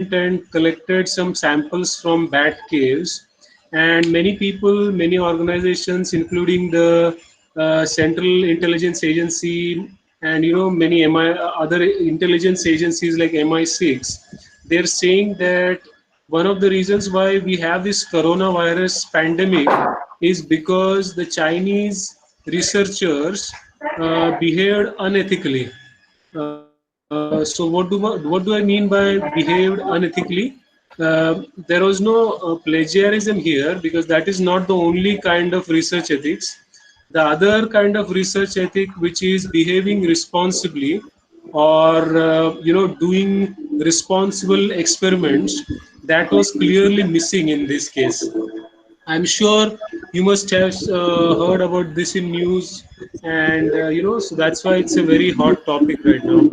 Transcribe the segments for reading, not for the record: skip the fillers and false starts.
and collected some samples from bat caves, and many people, many organizations, including the Central Intelligence Agency, and many other intelligence agencies like MI6, they're saying that one of the reasons why we have this coronavirus pandemic is because the Chinese researchers behaved unethically. So what do I mean by behaved unethically? There was no plagiarism here, because that is not the only kind of research ethics. The other kind of research ethic, which is behaving responsibly, or doing responsible experiments, that was clearly missing in this case. I'm sure you must have heard about this in news, and so that's why it's a very hot topic right now.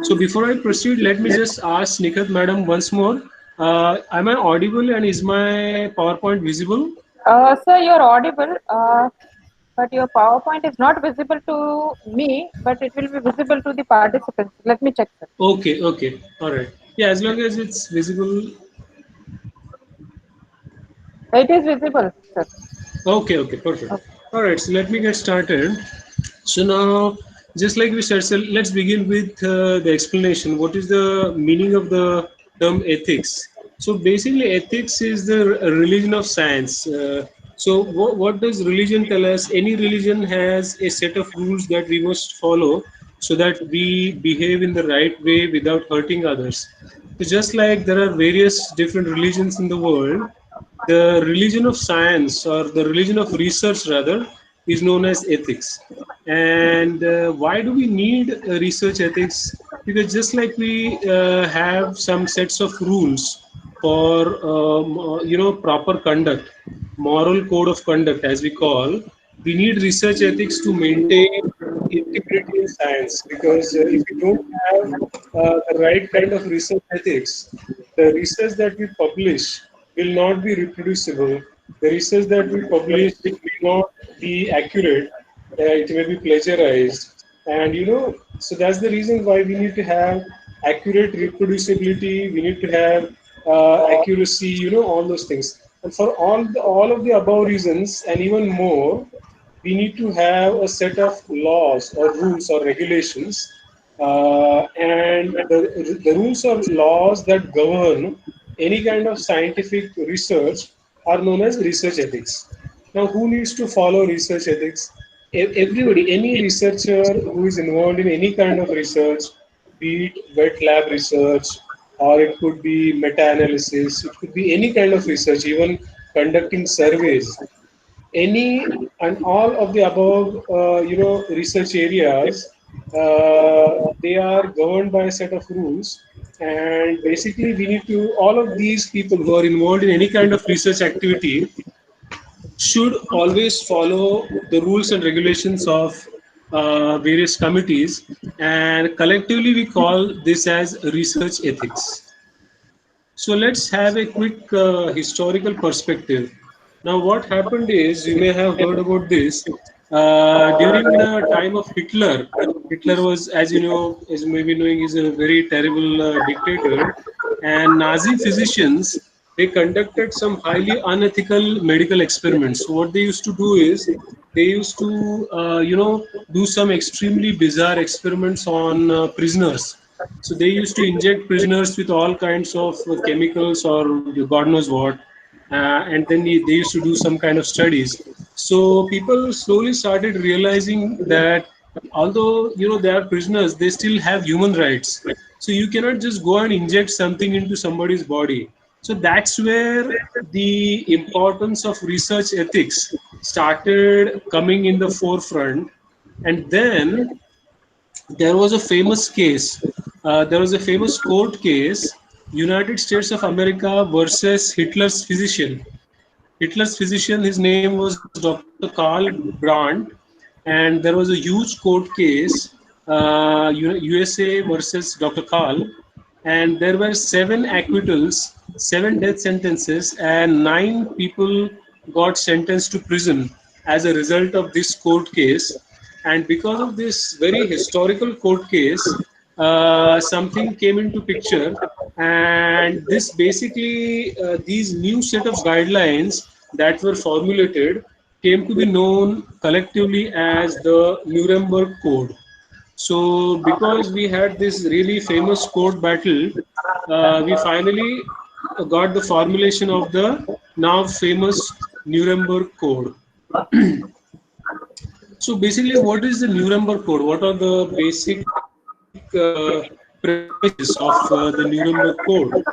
So before I proceed, let me just ask Nikhat madam once more. Am I audible, and is my PowerPoint visible? Sir, you're audible, but your PowerPoint is not visible to me, but it will be visible to the participants. Let me check, sir. Okay, okay, all right. Yeah, as long as it's visible. It is visible, sir. Okay, okay, perfect. Okay. All right, so let me get started. So now, just like we said, so let's begin with the explanation. What is the meaning of the term ethics? So basically, ethics is the religion of science. What does religion tell us? Any religion has a set of rules that we must follow so that we behave in the right way without hurting others. So just like there are various different religions in the world, the religion of science, or the religion of research rather, is known as ethics. And why do we need research ethics? Because just like we have some sets of rules for proper conduct, moral code of conduct as we call, we need research ethics to maintain integrity in science. Because if we don't have the right kind of research ethics, the research that we publish will not be reproducible. The research that we publish may not be accurate. It may be plagiarized, and so that's the reason why we need to have accurate reproducibility. We need to have accuracy. All those things. And for all of the above reasons, and even more, we need to have a set of laws or rules or regulations, and the rules or laws that govern any kind of scientific research are known as research ethics. Now, who needs to follow research ethics? Everybody, any researcher who is involved in any kind of research, be it wet lab research, or it could be meta-analysis, it could be any kind of research, even conducting surveys, any and all of the above research areas, they are governed by a set of rules. And basically we need to, all of these people who are involved in any kind of research activity should always follow the rules and regulations of various committees, and collectively we call this as research ethics. So let's have a quick historical perspective. Now, what happened is, you may have heard about this. During the time of Hitler, Hitler was, as you know, as you may be knowing, is a very terrible dictator. And Nazi physicians, they conducted some highly unethical medical experiments. So what they used to do is, they used to, do some extremely bizarre experiments on prisoners. So they used to inject prisoners with all kinds of chemicals, or God knows what, and then they used to do some kind of studies. So people slowly started realizing that although they are prisoners, they still have human rights. So you cannot just go and inject something into somebody's body. So that's where the importance of research ethics started coming in the forefront. And then there was a famous case. There was a famous court case, United States of America versus Hitler's physician. Hitler's physician, his name was Dr. Karl Brandt, and there was a huge court case, USA versus Dr. Karl, and there were 7 acquittals, 7 death sentences, and 9 people got sentenced to prison as a result of this court case. And because of this very historical court case, something came into picture, and this basically these new set of guidelines that were formulated came to be known collectively as the Nuremberg Code. So, because we had this really famous code battle, we finally got the formulation of the now famous Nuremberg Code. So, basically, what is the Nuremberg Code? What are the basic premises of the Nuremberg Code?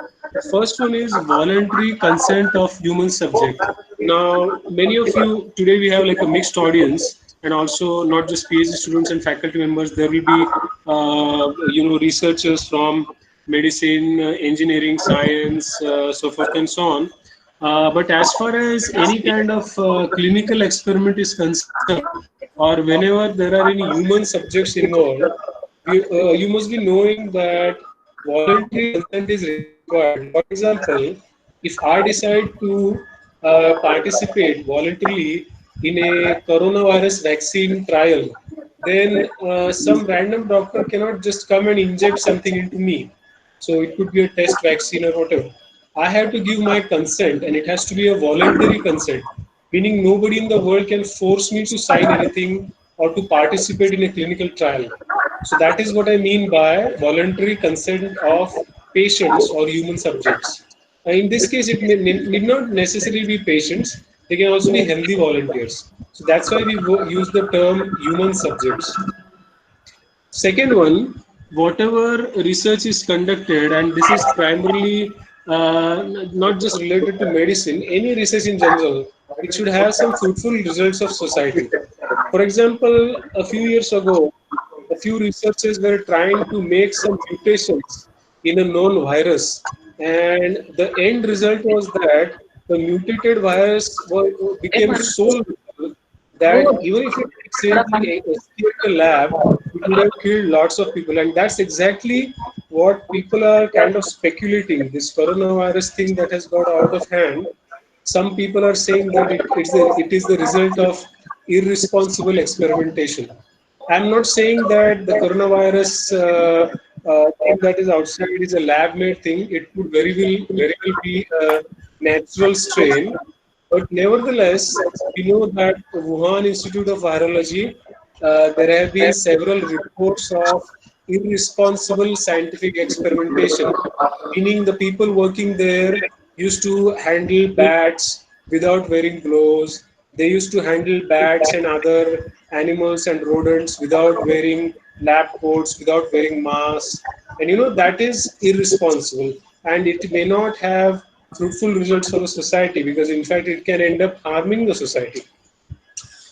First one is voluntary consent of human subject. Now, many of you today we have like a mixed audience, and also not just PhD students and faculty members. There will be, researchers from medicine, engineering, science, so forth and so on. But as far as any kind of clinical experiment is concerned, or whenever there are any human subjects involved, you must be knowing that voluntary consent is required. For example, if I decide to participate voluntarily in a coronavirus vaccine trial, then some random doctor cannot just come and inject something into me. So it could be a test vaccine or whatever. I have to give my consent, and it has to be a voluntary consent, meaning nobody in the world can force me to sign anything or to participate in a clinical trial. So that is what I mean by voluntary consent of patients or human subjects. In this case, it need not necessarily be patients. They can also be healthy volunteers. So that's why we use the term human subjects. Second one, whatever research is conducted, and this is primarily not just related to medicine, any research in general, it should have some fruitful results of society. For example, a few years ago, a few researchers were trying to make some mutations in a known virus, and the end result was that the mutated virus became so lethal that even if it accidentally escaped the lab, it would have killed lots of people. And that's exactly what people are kind of speculating. This coronavirus thing that has got out of hand, some people are saying that it is the result of irresponsible experimentation. I'm not saying that the coronavirus thing that is outside is a lab-made thing. It could very well be a natural strain, but nevertheless, we know that the Wuhan Institute of Virology, there have been several reports of irresponsible scientific experimentation, meaning the people working there used to handle bats without wearing gloves. They used to handle bats and other animals and rodents without wearing lab coats, without wearing masks. And that is irresponsible. And it may not have fruitful results for the society, because in fact it can end up harming the society.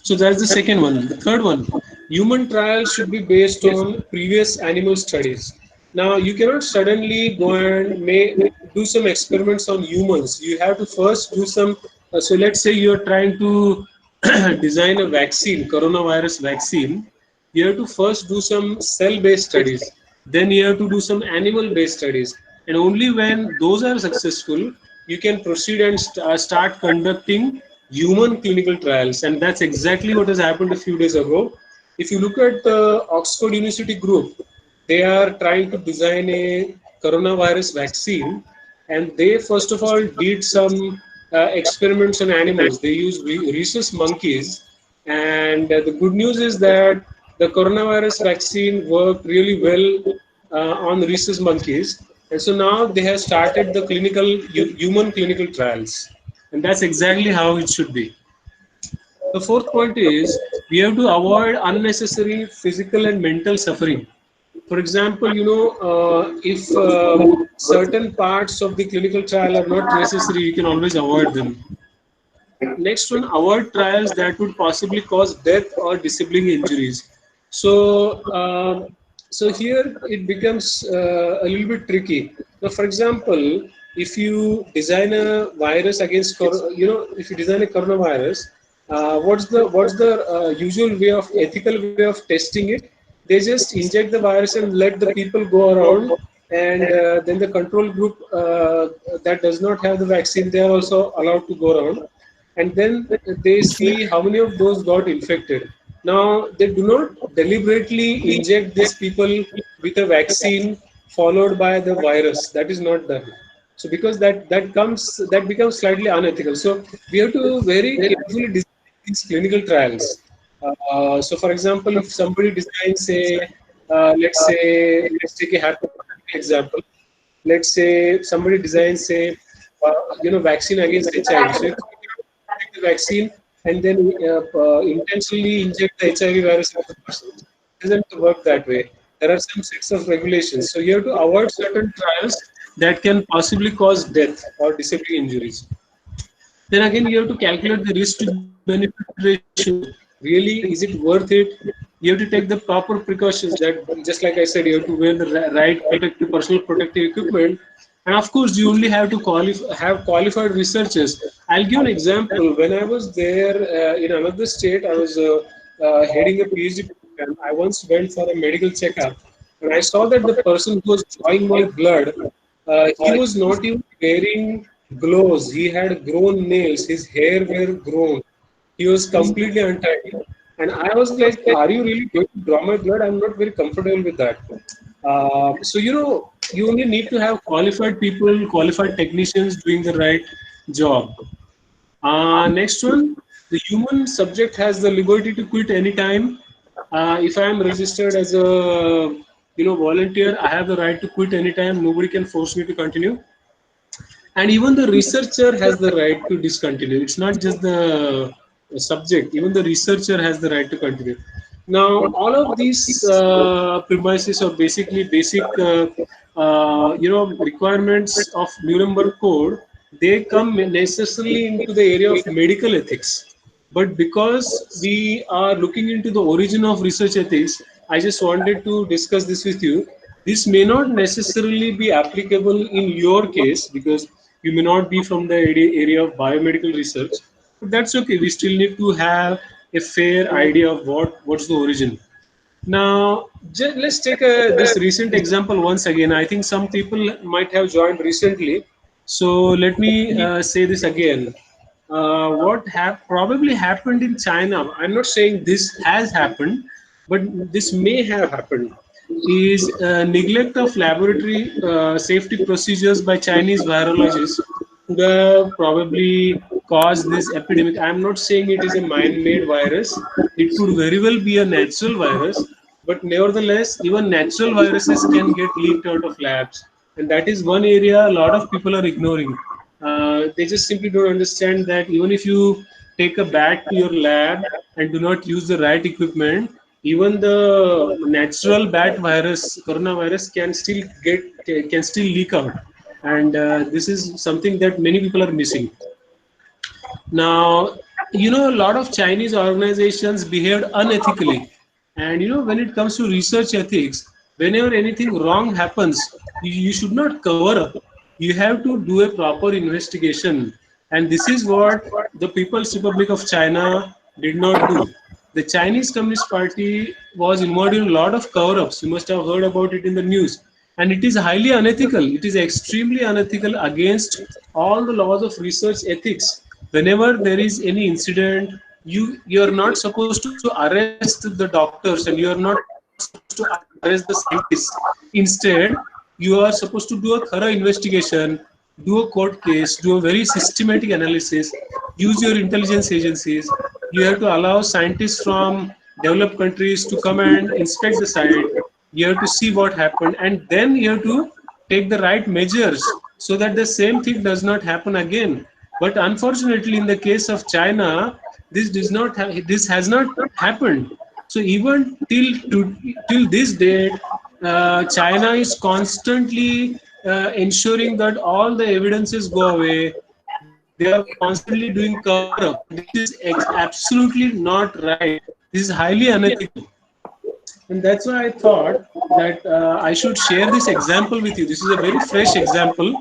So that's the second one. The third one, human trials should be based on previous animal studies. Now, you cannot suddenly go and do some experiments on humans. You have to first do some. So let's say you're trying to design a vaccine, coronavirus vaccine. You have to first do some cell-based studies. Then you have to do some animal-based studies. And only when those are successful, you can proceed and start conducting human clinical trials. And that's exactly what has happened a few days ago. If you look at the Oxford University group, they are trying to design a coronavirus vaccine, and they first of all did some experiments on animals. They used rhesus monkeys, and the good news is that the coronavirus vaccine worked really well on rhesus monkeys, and so now they have started the human clinical trials, and that's exactly how it should be. The fourth point is we have to avoid unnecessary physical and mental suffering. For example, if certain parts of the clinical trial are not necessary, you can always avoid them. Next one, avoid trials that would possibly cause death or disabling injuries. So, so here it becomes a little bit tricky. Now, for example, if you design a virus against, if you design a coronavirus, what's the usual way of ethical way of testing it? They just inject the virus and let the people go around, and then the control group that does not have the vaccine, they are also allowed to go around, and then they see how many of those got infected. Now, they do not deliberately inject these people with a vaccine followed by the virus. That is not done. So, because that becomes slightly unethical. So, we have to very carefully design these clinical trials. So, for example, if somebody designs let's take a hypothetical example. Let's say somebody designs vaccine against HIV. So, if take the vaccine and then intentionally inject the HIV virus into the person. It doesn't work that way. There are some sets of regulations. So you have to avoid certain trials that can possibly cause death or disabling injuries. Then again, you have to calculate the risk to benefit ratio. Really, is it worth it? You have to take the proper precautions. That, just like I said, you have to wear the right personal protective equipment, and of course, you only have to have qualified researchers. I'll give an example. When I was there in another state, I was heading a PhD program. I once went for a medical checkup, and I saw that the person who was drawing my blood, he was not even wearing gloves. He had grown nails. His hair were grown. He was completely untidy. And I was like, are you really going to draw my blood? I'm not very comfortable with that. So, you only need to have qualified people, qualified technicians doing the right job. Next one, the human subject has the liberty to quit anytime. If I am registered as a volunteer, I have the right to quit anytime. Nobody can force me to continue. And even the researcher has the right to discontinue. It's not just the subject, even the researcher has the right to continue. Now, all of these premises are basically basic requirements of Nuremberg Code. They come necessarily into the area of medical ethics, but because we are looking into the origin of research ethics, I just wanted to discuss this with you. This may not necessarily be applicable in your case because you may not be from the area of biomedical research, but that's okay. We still need to have a fair idea of what's the origin. Now, let's take this recent example once again. I think some people might have joined recently. So let me say this again. What probably happened in China, I'm not saying this has happened, but this may have happened, is neglect of laboratory safety procedures by Chinese virologists could have probably caused this epidemic. I'm not saying it is a man-made virus. It could very well be a natural virus, but nevertheless, even natural viruses can get leaked out of labs, and that is one area a lot of people are ignoring. They just simply don't understand that even if you take a bat to your lab and do not use the right equipment, even the natural bat virus, coronavirus, can still leak out, and this is something that many people are missing. Now, a lot of Chinese organizations behaved unethically. And, when it comes to research ethics, whenever anything wrong happens, you should not cover up. You have to do a proper investigation. And this is what the People's Republic of China did not do. The Chinese Communist Party was involved in a lot of cover ups. You must have heard about it in the news. And it is highly unethical. It is extremely unethical against all the laws of research ethics. Whenever there is any incident, you're not supposed to arrest the doctors and you're not supposed to arrest the scientists. Instead, you are supposed to do a thorough investigation, do a court case, do a very systematic analysis, use your intelligence agencies. You have to allow scientists from developed countries to come and inspect the site. You have to see what happened, and then you have to take the right measures so that the same thing does not happen again. But unfortunately, in the case of China, this has not happened. So even till this date, China is constantly ensuring that all the evidences go away. They are constantly doing cover up, and this is absolutely not right. This is highly unethical. And that's why I thought that I should share this example with you. This is a very fresh example,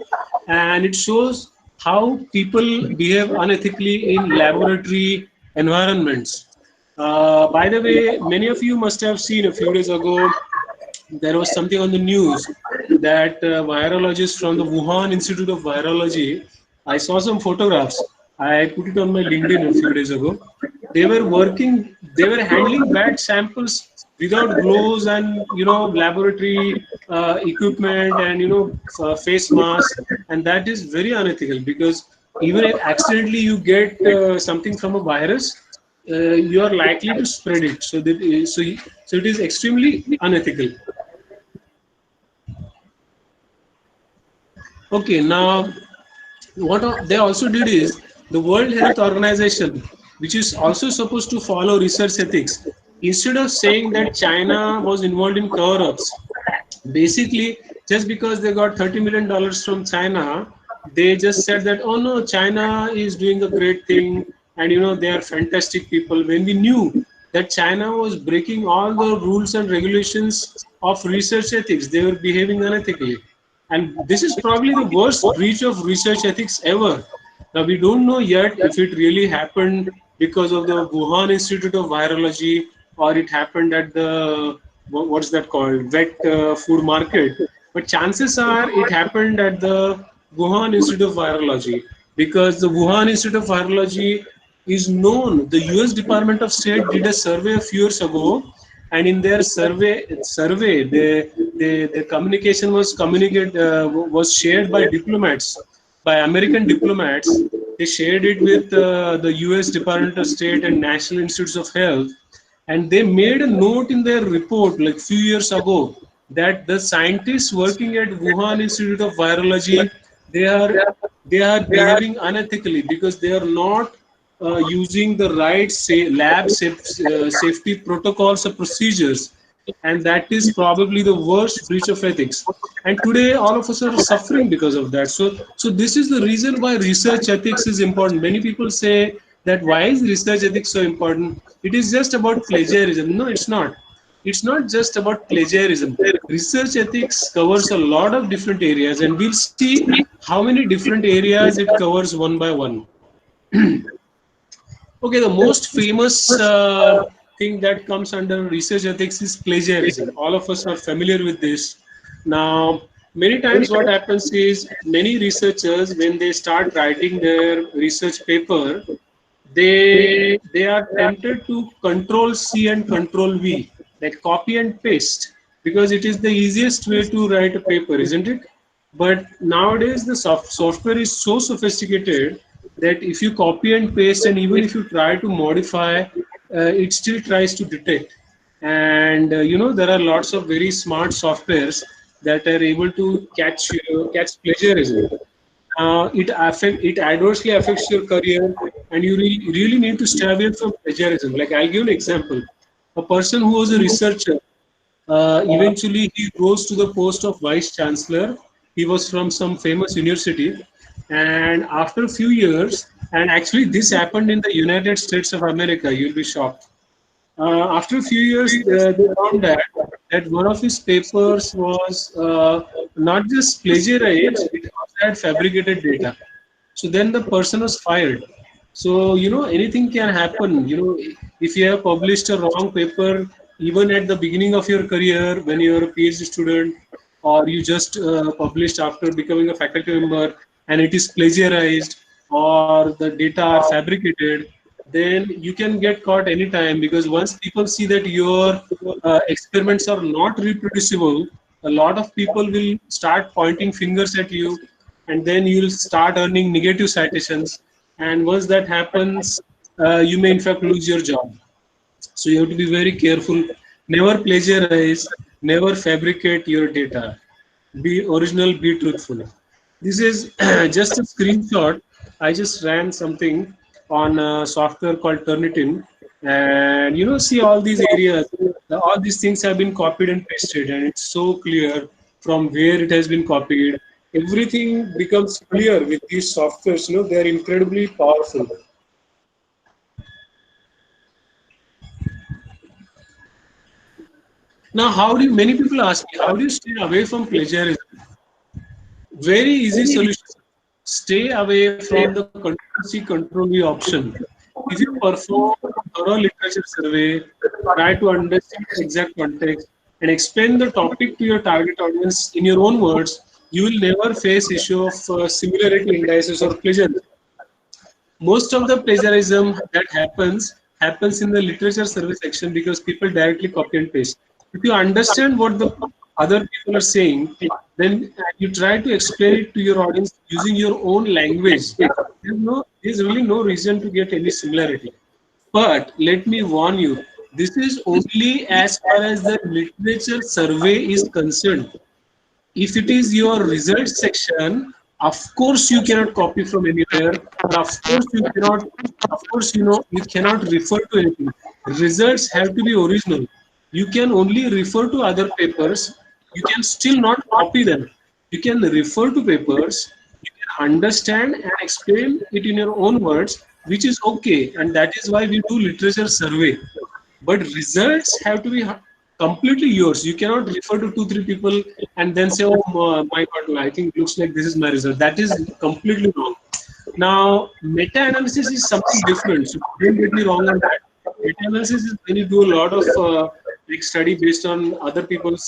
and it shows how people behave unethically in laboratory environments. By the way, many of you must have seen a few days ago, there was something on the news that virologists from the Wuhan Institute of Virology, I saw some photographs. I put it on my LinkedIn a few days ago. They were working, they were handling bad samples without gloves and laboratory equipment and face mask, and that is very unethical, because even if accidentally you get something from a virus, you are likely to spread it. So it is extremely unethical. Okay, now they also did is, the World Health Organization, which is also supposed to follow research ethics, instead of saying that China was involved in cover-ups, basically just because they got $30 million from China, they just said that, oh no, China is doing a great thing, and they are fantastic people, when we knew that China was breaking all the rules and regulations of research ethics. They were behaving unethically, and this is probably the worst breach of research ethics ever. Now we don't know yet if it really happened because of the Wuhan Institute of Virology, or it happened at the what's that called, wet food market. But chances are it happened at the Wuhan Institute of Virology, because the Wuhan Institute of Virology is known. The US Department of State did a survey a few years ago, and in their survey, the communication was shared by diplomats, by American diplomats. They shared it with the US Department of State and National Institutes of Health, and they made a note in their report like few years ago that the scientists working at Wuhan Institute of Virology, they are they are behaving unethically, because they are not using the right safety protocols or procedures, and that is probably the worst breach of ethics. And today all of us are suffering because of that. So this is the reason why research ethics is important. Many people say that, why is research ethics so important? It is just about plagiarism. No, it's not. It's not just about plagiarism. Research ethics covers a lot of different areas, and we'll see how many different areas it covers one by one. Okay, the most famous thing that comes under research ethics is plagiarism. All of us are familiar with this. Now, many times what happens is, many researchers, when they start writing their research paper, they are tempted to control C and control V, like copy and paste, because it is the easiest way to write a paper, isn't it? But nowadays the software is so sophisticated that if you copy and paste, and even if you try to modify, it still tries to detect. And there are lots of very smart softwares that are able to catch plagiarism. It adversely affects your career, and you really need to stay away from plagiarism. Like, I'll give an example. A person who was a researcher, eventually he rose to the post of vice chancellor. He was from some famous university, and after a few years, and actually this happened in the United States of America, you'll be shocked. After a few years, they found that one of his papers was not just plagiarized, it also had fabricated data. So then the person was fired. So anything can happen. If you have published a wrong paper, even at the beginning of your career when you are a PhD student, or you just published after becoming a faculty member, and it is plagiarized, or the data are fabricated, then you can get caught anytime, because once people see that your experiments are not reproducible, a lot of people will start pointing fingers at you, and then you'll start earning negative citations. And once that happens, you may in fact lose your job. So you have to be very careful. Never plagiarize, never fabricate your data. Be original, be truthful. This is just a screenshot. I just ran something on a software called Turnitin, and see all these areas. All these things have been copied and pasted, and it's so clear from where it has been copied. Everything becomes clear with these softwares. They are incredibly powerful. Now, many people ask me, how do you stay away from plagiarism? Very easy solution. Stay away from the control C, control V option. If you perform a thorough literature survey, try to understand the exact context, and explain the topic to your target audience in your own words, you will never face issue of similarity indices or plagiarism. Most of the plagiarism that happens happens in the literature survey section because people directly copy and paste. If you understand what the other people are saying, then you try to explain it to your audience using your own language. There's really no reason to get any similarity. But let me warn you, this is only as far as the literature survey is concerned. If it is your results section, of course you cannot copy from anywhere, or of course you cannot, of course you cannot refer to anything. Results have to be original. You can only refer to other papers. You can still not copy them. You can refer to papers. You can understand and explain it in your own words, which is okay, and that is why we do literature survey. But results have to be completely yours. You cannot refer to 2 3 people and then say, oh my god, I think it looks like this is my result. That is completely wrong. Now meta-analysis is something different, so don't get me wrong on that. Meta-analysis is when you do a lot of like study based on other people's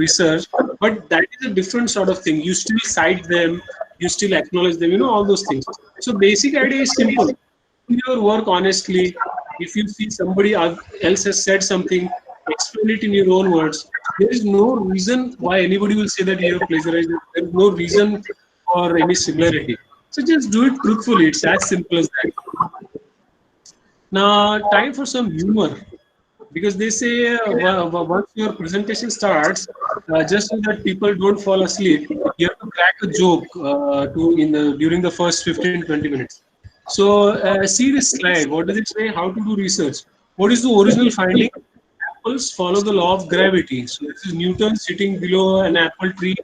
research, but that is a different sort of thing. You still cite them, you still acknowledge them, all those things. So basic idea is simple: do your work honestly. If you see somebody else has said something, explain it in your own words. There is no reason why anybody will say that you have plagiarized. There is no reason for any similarity. So just do it truthfully. It's as simple as that. Now, time for some humor, because they say once your presentation starts, just so that people don't fall asleep, you have to crack a joke during the first 15-20 minutes. So see this slide. What does it say? How to do research? What is the original finding? Apples follow the law of gravity. So this is Newton sitting below an apple tree.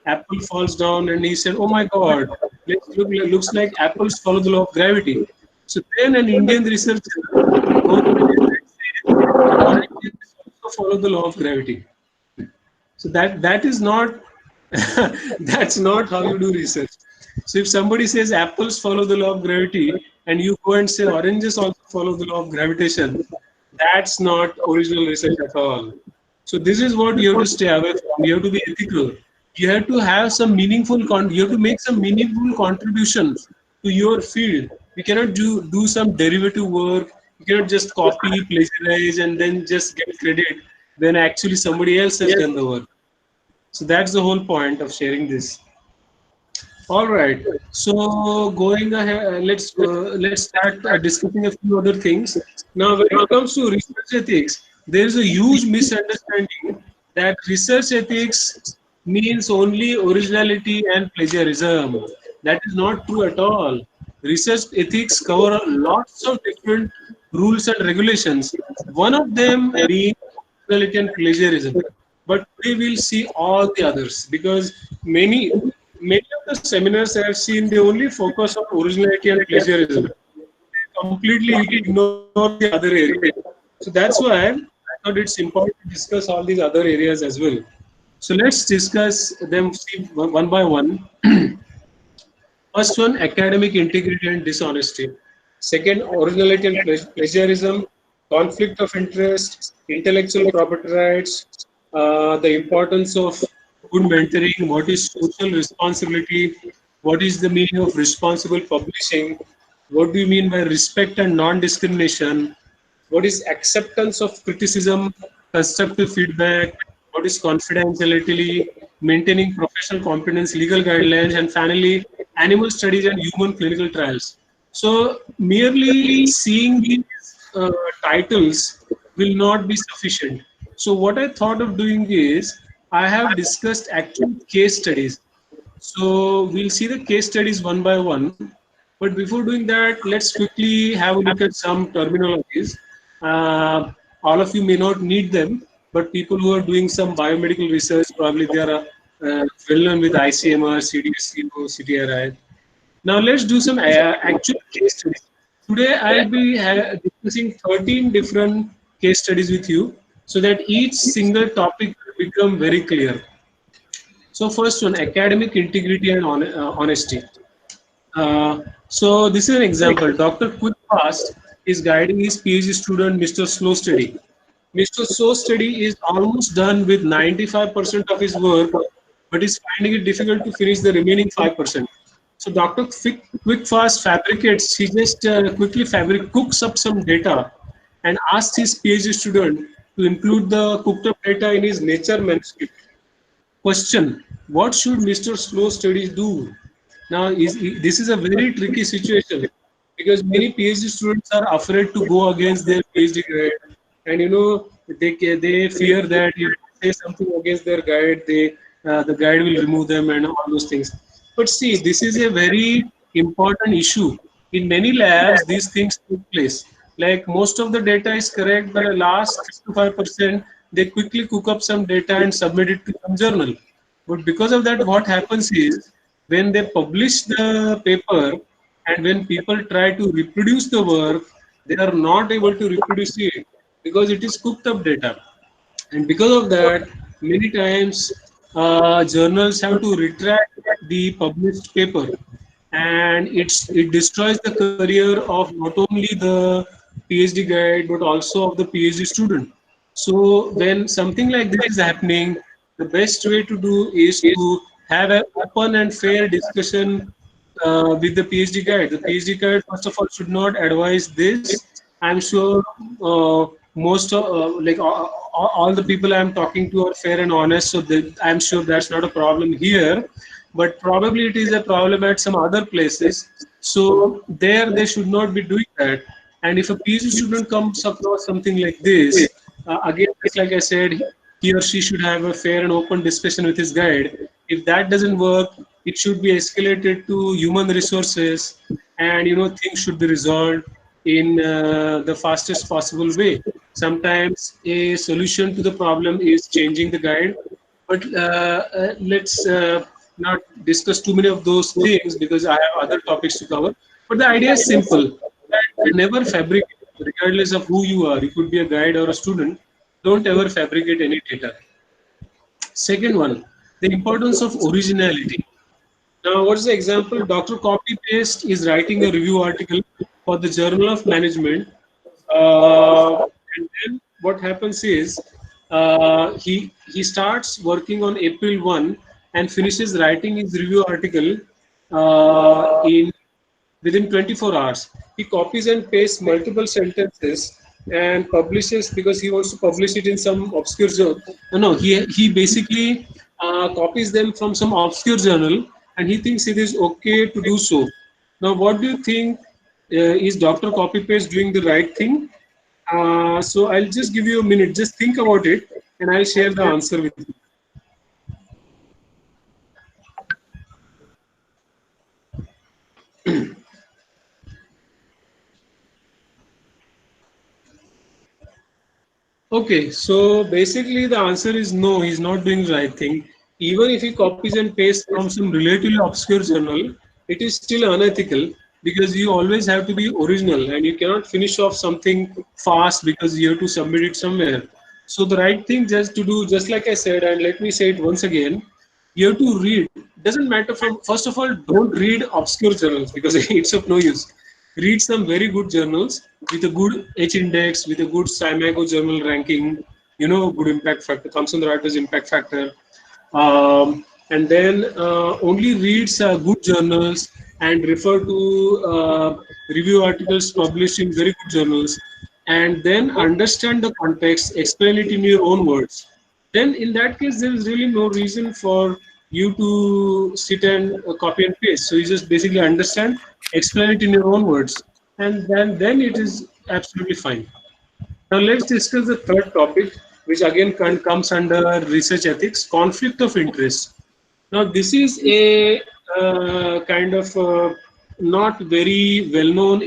Apple falls down, and he said, "Oh my God, looks like apples follow the law of gravity." So then an Indian researcher goes and says, "Oranges also follow the law of gravity." So that is not that's not how you do research. So if somebody says apples follow the law of gravity, and you go and say oranges also follow the law of gravitation, that's not original research at all. So this is what you have to stay away from. You have to be ethical. You have to have some meaningful you have to make some meaningful contributions to your field. You cannot do some derivative work. You cannot just copy, plagiarize, and then just get credit when actually somebody else has done the work. So that's the whole point of sharing this. All right. So going ahead, let's start discussing a few other things. Now, when it comes to research ethics, there is a huge misunderstanding that research ethics means only originality and plagiarism. That is not true at all. Research ethics cover lots of different rules and regulations. One of them being originality and plagiarism. But we will see all the others, because many of the seminars I have seen, they only focus on originality and plagiarism. They completely ignore the other areas. So that's why I thought it's important to discuss all these other areas as well. So let's discuss them one by one. First one, academic integrity and dishonesty. Second, originality and plagiarism, conflict of interest, intellectual property rights, the importance of good mentoring, what is social responsibility, what is the meaning of responsible publishing, what do you mean by respect and non-discrimination, what is acceptance of criticism, constructive feedback, what is confidentiality, maintaining professional competence, legal guidelines, and finally, animal studies and human clinical trials. So merely seeing these titles will not be sufficient. So what I thought of doing is, I have discussed actual case studies. So we'll see the case studies one by one. But before doing that, let's quickly have a look at some terminologies. All of you may not need them, but people who are doing some biomedical research, probably they are well known with ICMR, CDSCO, CTRI. Now let's do some actual case studies. Today I'll be discussing 13 different case studies with you, so that each single topic will become very clear. So first one, academic integrity and honesty. So this is an example. Dr. Quickfast is guiding his PhD student, Mr. Slow Study. Mr. Slow Study is almost done with 95% of his work, but is finding it difficult to finish the remaining 5%. So Dr. Quickfast fabricates, he just quickly cooks up some data and asks his PhD student to include the cooked up data in his Nature manuscript. Question: what should Mr. Slow Studies do? Now, this is a very tricky situation because many PhD students are afraid to go against their PhD guide, and they fear that if they say something against their guide, the guide will remove them and all those things. But see, this is a very important issue. In many labs, these things take place. Like most of the data is correct, but the last 3 to 5%, they quickly cook up some data and submit it to some journal. But because of that, what happens is when they publish the paper and when people try to reproduce the work, they are not able to reproduce it because it is cooked up data. And because of that, many times journals have to retract the published paper, and it destroys the career of not only the PhD guide but also of the PhD student. So when something like this is happening, the best way to do is to have an open and fair discussion with the PhD guide. The PhD guide, first of all, should not advise this. I'm sure most of, all the people I'm talking to are fair and honest, so I'm sure that's not a problem here. But probably it is a problem at some other places. So there they should not be doing that. And if a PhD student comes across something like this, again, just like I said, he or she should have a fair and open discussion with his guide. If that doesn't work, it should be escalated to human resources, and things should be resolved in the fastest possible way. Sometimes a solution to the problem is changing the guide, but let's not discuss too many of those things because I have other topics to cover. But the idea is simple: that never fabricate, regardless of who you are. You could be a guide or a student. Don't ever fabricate any data. Second one, the importance of originality. Now, what is the example? Dr. Copy Paste is writing a review article for the Journal of Management, and then what happens is he starts working on April 1 and finishes writing his review article in within 24 hours. He copies and pastes multiple sentences and publishes because he wants to publish it in some obscure journal. No, he basically copies them from some obscure journal, and he thinks it is okay to do so. Now, what do you think? Is Dr. Copy Paste doing the right thing? So I'll just give you a minute. Just think about it, and I'll share the answer with you. Okay, so basically the answer is no, he's not doing the right thing. Even if he copies and pastes from some relatively obscure journal, it is still unethical because you always have to be original and you cannot finish off something fast because you have to submit it somewhere. So the right thing just to do, just like I said, and let me say it once again, you have to read. Doesn't matter from, first of all, don't read obscure journals because it's of no use. Read some very good journals with a good H index, with a good SciMago journal ranking, good impact factor, Thomson Reuters impact factor. And then only reads good journals and refer to review articles published in very good journals, and then understand the context, explain it in your own words. Then in that case, there is really no reason for you to sit and copy and paste. So you just basically understand, explain it in your own words, and then it is absolutely fine. Now let's discuss the third topic, which again comes under research ethics: conflict of interest. Now this is a kind of not very well-known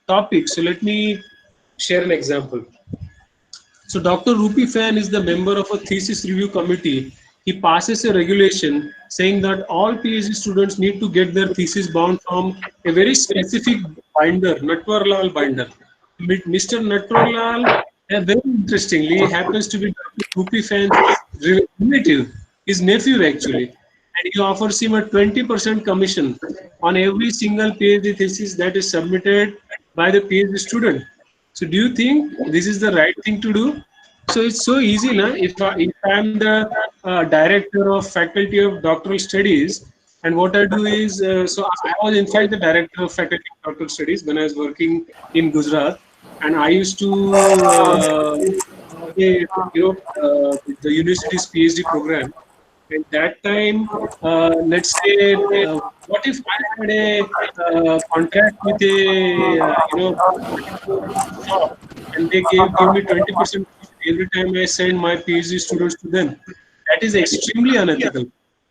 topic. So let me share an example. So Dr. Rupi Fan is the member of a thesis review committee. He passes a regulation saying that all PhD students need to get their thesis bound from a very specific binder, Natwarlal binder. Mr. Natwarlal, very interestingly, happens to be Dr. Rupi Fan's relative, his nephew actually, and he offers him a 20% commission on every single PhD thesis that is submitted by the PhD student. So do you think this is the right thing to do? So it's so easy, na? If I'm the director of faculty of doctoral studies, And what I do is, so I was in fact the director of faculty of doctoral studies when I was working in Gujarat, and I used to, the university's PhD program. At that time, let's say, what if I had a contract with a, particular shop, and they give me 20% every time I send my PhD students to them? That is extremely unethical.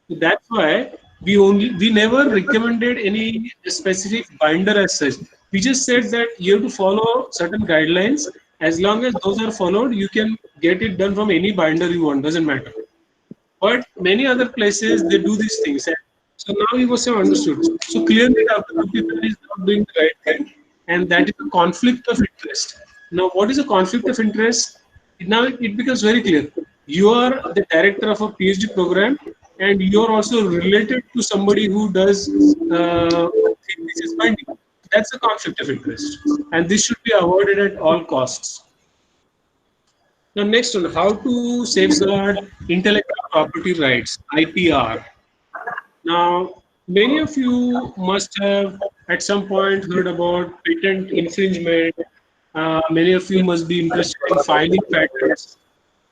So that's why we never recommended any specific binder as such. We just said that you have to follow certain guidelines. As long as those are followed, you can get it done from any binder you want. Doesn't matter. But many other places they do these things. And so now you must have understood. So clearly, Dr. Gupta is not doing the right thing, and that is a conflict of interest. Now, what is a conflict of interest? Now it becomes very clear. You are the director of a PhD program, and you are also related to somebody who does thesis binding. That's a conflict of interest, and this should be avoided at all costs. Now, next one, how to safeguard intellectual property rights, IPR. Now, many of you must have at some point heard about patent infringement. Many of you must be interested in filing patents.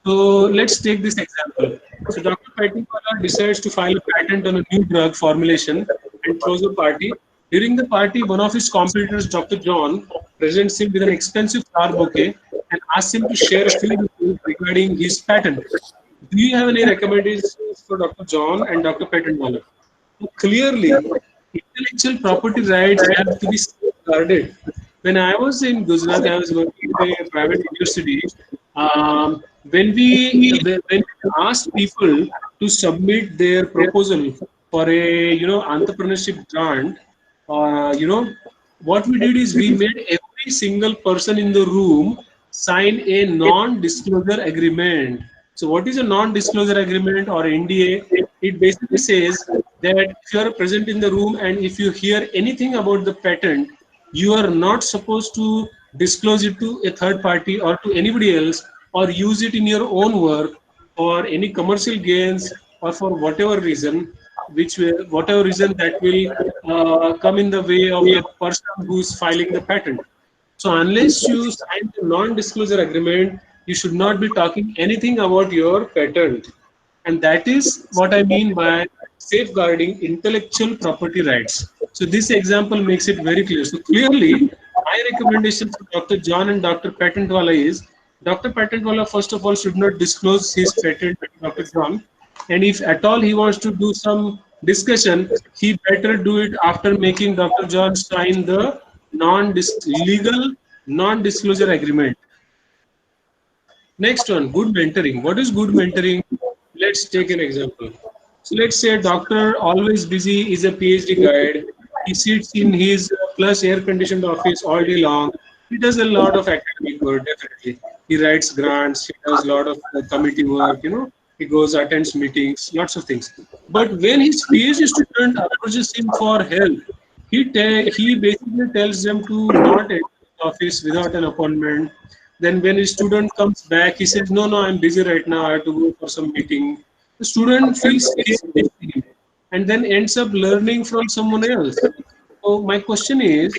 So let's take this example. So Dr. Patiwala decides to file a patent on a new drug formulation and throws a party. During the party, one of his competitors, Dr. John, presents him with an expensive flower bouquet and asks him to share a few details regarding his patent. Do you have any recommendations for Dr. John and Dr. Patiwala? Clearly, intellectual property rights have to be safeguarded. When I was in Gujarat, I was working in a private university. When we asked people to submit their proposal for a entrepreneurship grant, what we did is we made every single person in the room sign a non-disclosure agreement. So what is a non-disclosure agreement or NDA? It basically says that if you are present in the room and if you hear anything about the patent, you are not supposed to disclose it to a third party or to anybody else or use it in your own work for any commercial gains or for whatever reason, whatever reason that will come in the way of the person who's filing the patent. So unless you sign the non-disclosure agreement, you should not be talking anything about your patent. And that is what I mean by safeguarding intellectual property rights. So this example makes it very clear. So clearly, my recommendation for Dr. John and Dr. Patentwala is Dr. Patentwala, first of all, should not disclose his patent to Dr. John. And if at all he wants to do some discussion, he better do it after making Dr. John sign the legal non-disclosure agreement. Next one, good mentoring. What is good mentoring? Let's take an example. So let's say a doctor always busy is a PhD guide. He sits in his plus air-conditioned office all day long. He does a lot of academic work, definitely. He writes grants. He does a lot of committee work. He goes, attends meetings, lots of things. But when his PhD student approaches him for help, he basically tells them to not enter the office without an appointment. Then when his student comes back, he says, no, I'm busy right now. I have to go for some meeting. The student feels busy and then ends up learning from someone else. So my question is,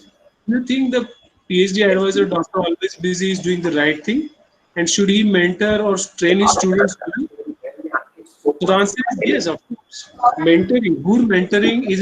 do you think the PhD advisor doctor always busy is doing the right thing? And should he mentor or train his students? So the answer is yes, of course. Mentoring, good mentoring is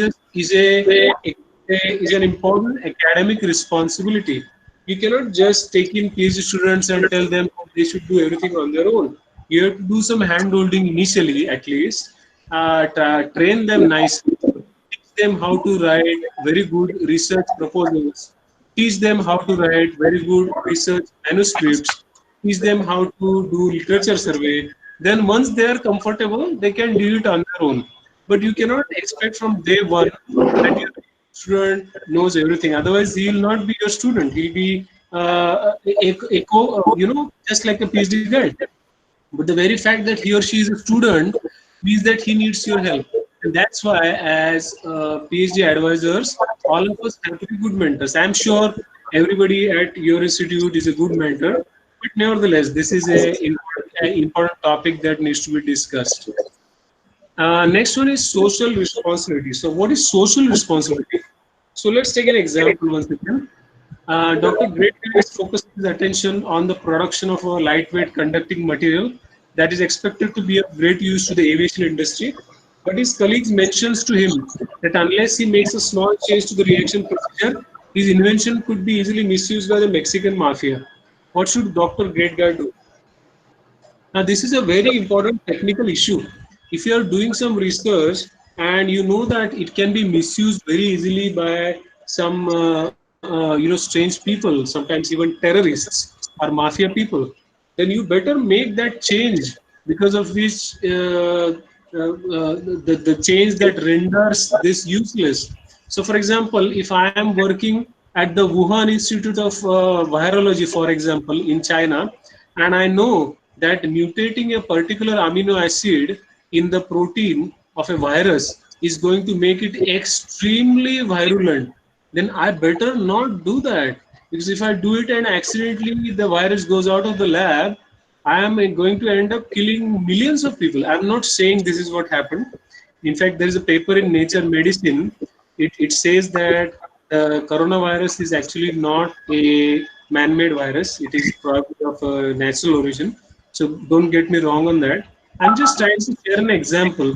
an important academic responsibility. You cannot just take in PhD students and tell them they should do everything on their own. You have to do some hand holding initially, at least, train them nicely, teach them how to write very good research proposals, teach them how to write very good research manuscripts, teach them how to do literature survey. Then once they are comfortable, they can do it on their own. But you cannot expect from day one that your student knows everything. Otherwise, he will not be your student. He'll be just like a PhD guide. But the very fact that he or she is a student means that he needs your help. And that's why, as PhD advisors, all of us have to be good mentors. I'm sure everybody at your institute is a good mentor, but nevertheless, this is an important topic that needs to be discussed. Next one is social responsibility. So what is social responsibility? So let's take an example once again. Dr. Greatman is focusing his attention on the production of a lightweight conducting material that is expected to be of great use to the aviation industry. But his colleagues mentions to him that unless he makes a small change to the reaction procedure, his invention could be easily misused by the Mexican mafia. What should Dr. Great Guy do? Now, this is a very important technical issue. If you are doing some research and you know that it can be misused very easily by some, strange people, sometimes even terrorists or mafia people, then you better make that change because of which the change that renders this useless. So, for example, if I am working at the Wuhan Institute of Virology, for example, in China, and I know that mutating a particular amino acid in the protein of a virus is going to make it extremely virulent, then I better not do that. Because if I do it and accidentally the virus goes out of the lab, I am going to end up killing millions of people. I'm not saying this is what happened. In fact, there is a paper in Nature Medicine. It says that the coronavirus is actually not a man-made virus. It is probably of a natural origin. So don't get me wrong on that. I'm just trying to share an example.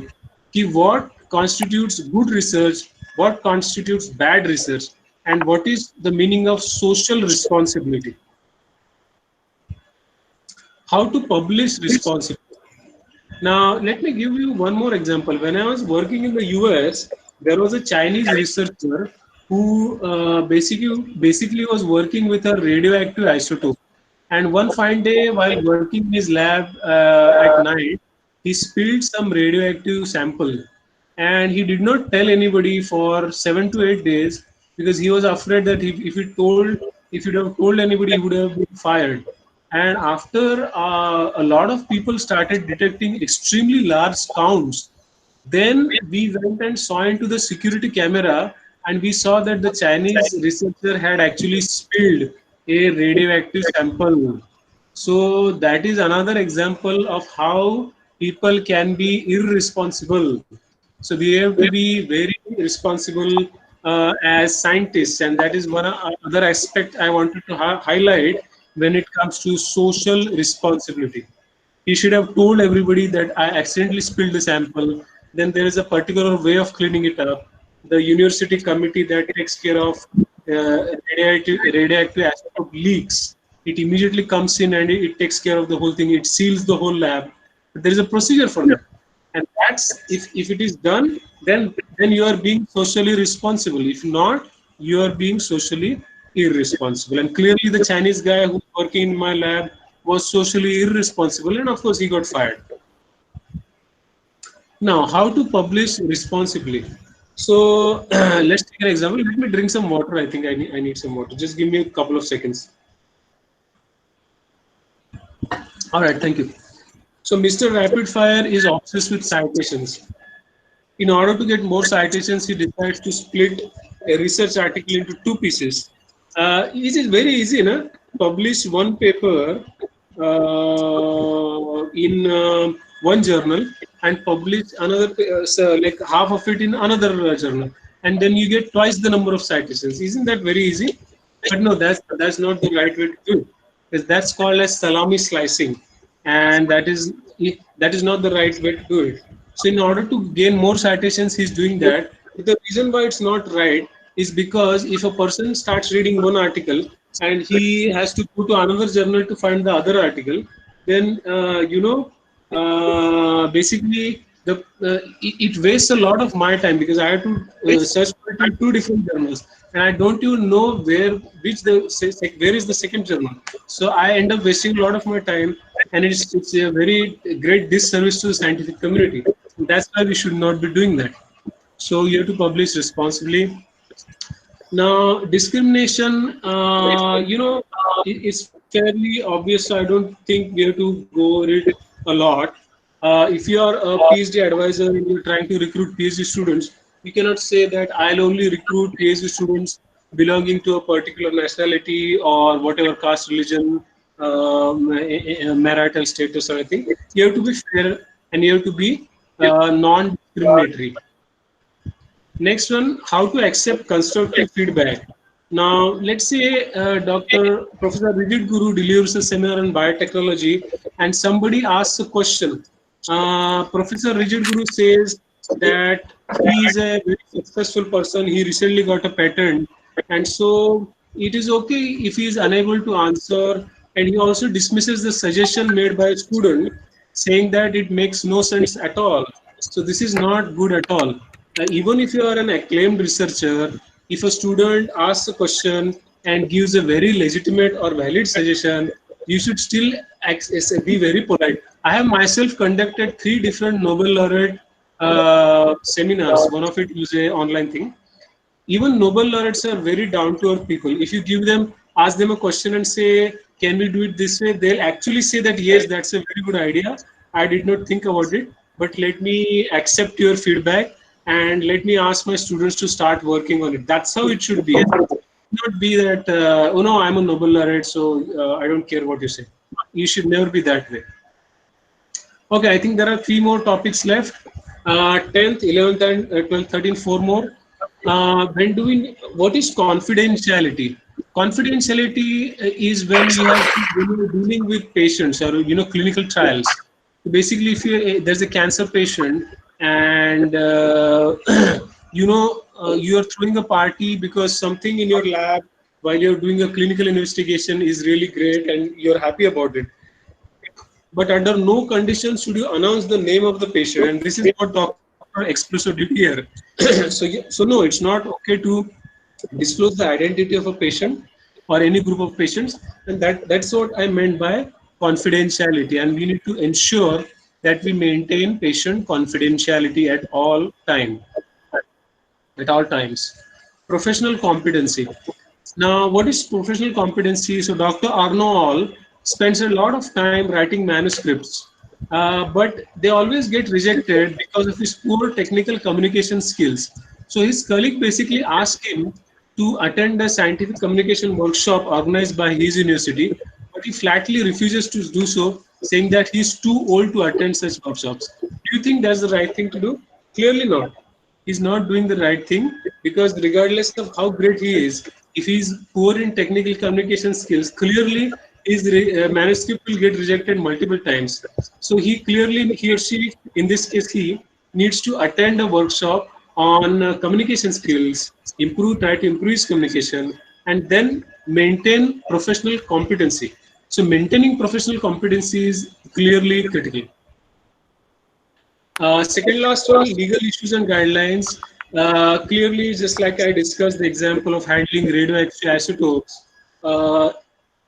Ki what constitutes good research, what constitutes bad research, and what is the meaning of social responsibility. How to publish responsibly. Now, let me give you one more example. When I was working in the US, there was a Chinese researcher who basically was working with a radioactive isotope. And one fine day, while working in his lab at night, he spilled some radioactive sample, and he did not tell anybody for 7 to 8 days because he was afraid that if he'd have told anybody, he would have been fired. And after a lot of people started detecting extremely large counts, then we went and saw into the security camera, and we saw that the Chinese researcher had actually spilled a radioactive sample. So that is another example of how people can be irresponsible. So we have to be very responsible as scientists, and that is one other aspect I wanted to highlight when it comes to social responsibility. He should have told everybody that I accidentally spilled the sample. Then there is a particular way of cleaning it up. The university committee that takes care of radioactive isotope leaks, it immediately comes in and it takes care of the whole thing. It seals the whole lab. But there is a procedure for that. And that's if it is done, then you are being socially responsible. If not, you are being socially irresponsible. And clearly, the Chinese guy who's working in my lab was socially irresponsible, and of course, he got fired. Now, how to publish responsibly? So, let's take an example. Let me drink some water. I think I need some water. Just give me a couple of seconds. All right, thank you. So, Mr. Rapid Fire is obsessed with citations. In order to get more citations, he decides to split a research article into two pieces. It is very easy, na? Publish one paper in one journal and publish another, so like half of it in another journal, and then you get twice the number of citations. Isn't that very easy? But no, that's not the right way to do it, because that's called as salami slicing, and that is not the right way to do it. So in order to gain more citations, he's doing that. But the reason why it's not right is because if a person starts reading one article and he has to go to another journal to find the other article, then basically it wastes a lot of my time, because I have to search for it in two different journals, and I don't even know where is the second journal. So I end up wasting a lot of my time, and it's a very great disservice to the scientific community. That's why we should not be doing that. So you have to publish responsibly. Now, discrimination, it's fairly obvious. So I don't think we have to go over it a lot. If you are a PhD advisor and you're trying to recruit PhD students, you cannot say that I'll only recruit PhD students belonging to a particular nationality or whatever caste, religion, marital status or anything. You have to be fair, and you have to be non-discriminatory. Next one, how to accept constructive feedback. Now, let's say Professor Rigid Guru delivers a seminar on biotechnology and somebody asks a question. Professor Rigid Guru says that he is a very successful person, he recently got a patent, and so it is okay if he is unable to answer, and he also dismisses the suggestion made by a student saying that it makes no sense at all. So this is not good at all. Even if you are an acclaimed researcher, if a student asks a question and gives a very legitimate or valid suggestion, you should still be very polite. I have myself conducted 3 different Nobel laureate seminars. One of it was an online thing. Even Nobel laureates are very down to earth people. If you ask them a question and say, can we do it this way? They'll actually say that, yes, that's a very good idea. I did not think about it, but let me accept your feedback and let me ask my students to start working on it. That's how it should be. It should not be that, oh no, I'm a Nobel laureate, so I don't care what you say. You should never be that way. Okay, I think there are 3 more topics left. 10th, 11th, and 12th, 13th, 4 more. What is confidentiality? Confidentiality is when when you're dealing with patients or clinical trials. So basically, if there's a cancer patient and you are throwing a party because something in your lab while you're doing a clinical investigation is really great and you're happy about it, but under no condition should you announce the name of the patient, and this is what doctor explicitly did here. So no, it's not okay to disclose the identity of a patient or any group of patients, and that's what I meant by confidentiality, and we need to ensure that we maintain patient confidentiality at all times. Professional competency. Now, what is professional competency? So, Dr. Arnold spends a lot of time writing manuscripts, but they always get rejected because of his poor technical communication skills. So, his colleague basically asked him to attend a scientific communication workshop organized by his university, but he flatly refuses to do so, saying that he's too old to attend such workshops. Do you think that's the right thing to do? Clearly not. He's not doing the right thing, because regardless of how great he is, if he's poor in technical communication skills, clearly his manuscript will get rejected multiple times. So he or she, in this case, he needs to attend a workshop on communication skills, try to improve his communication, and then maintain professional competency. So maintaining professional competency is clearly critical. Second last one, legal issues and guidelines. Clearly, just like I discussed the example of handling radioactive isotopes,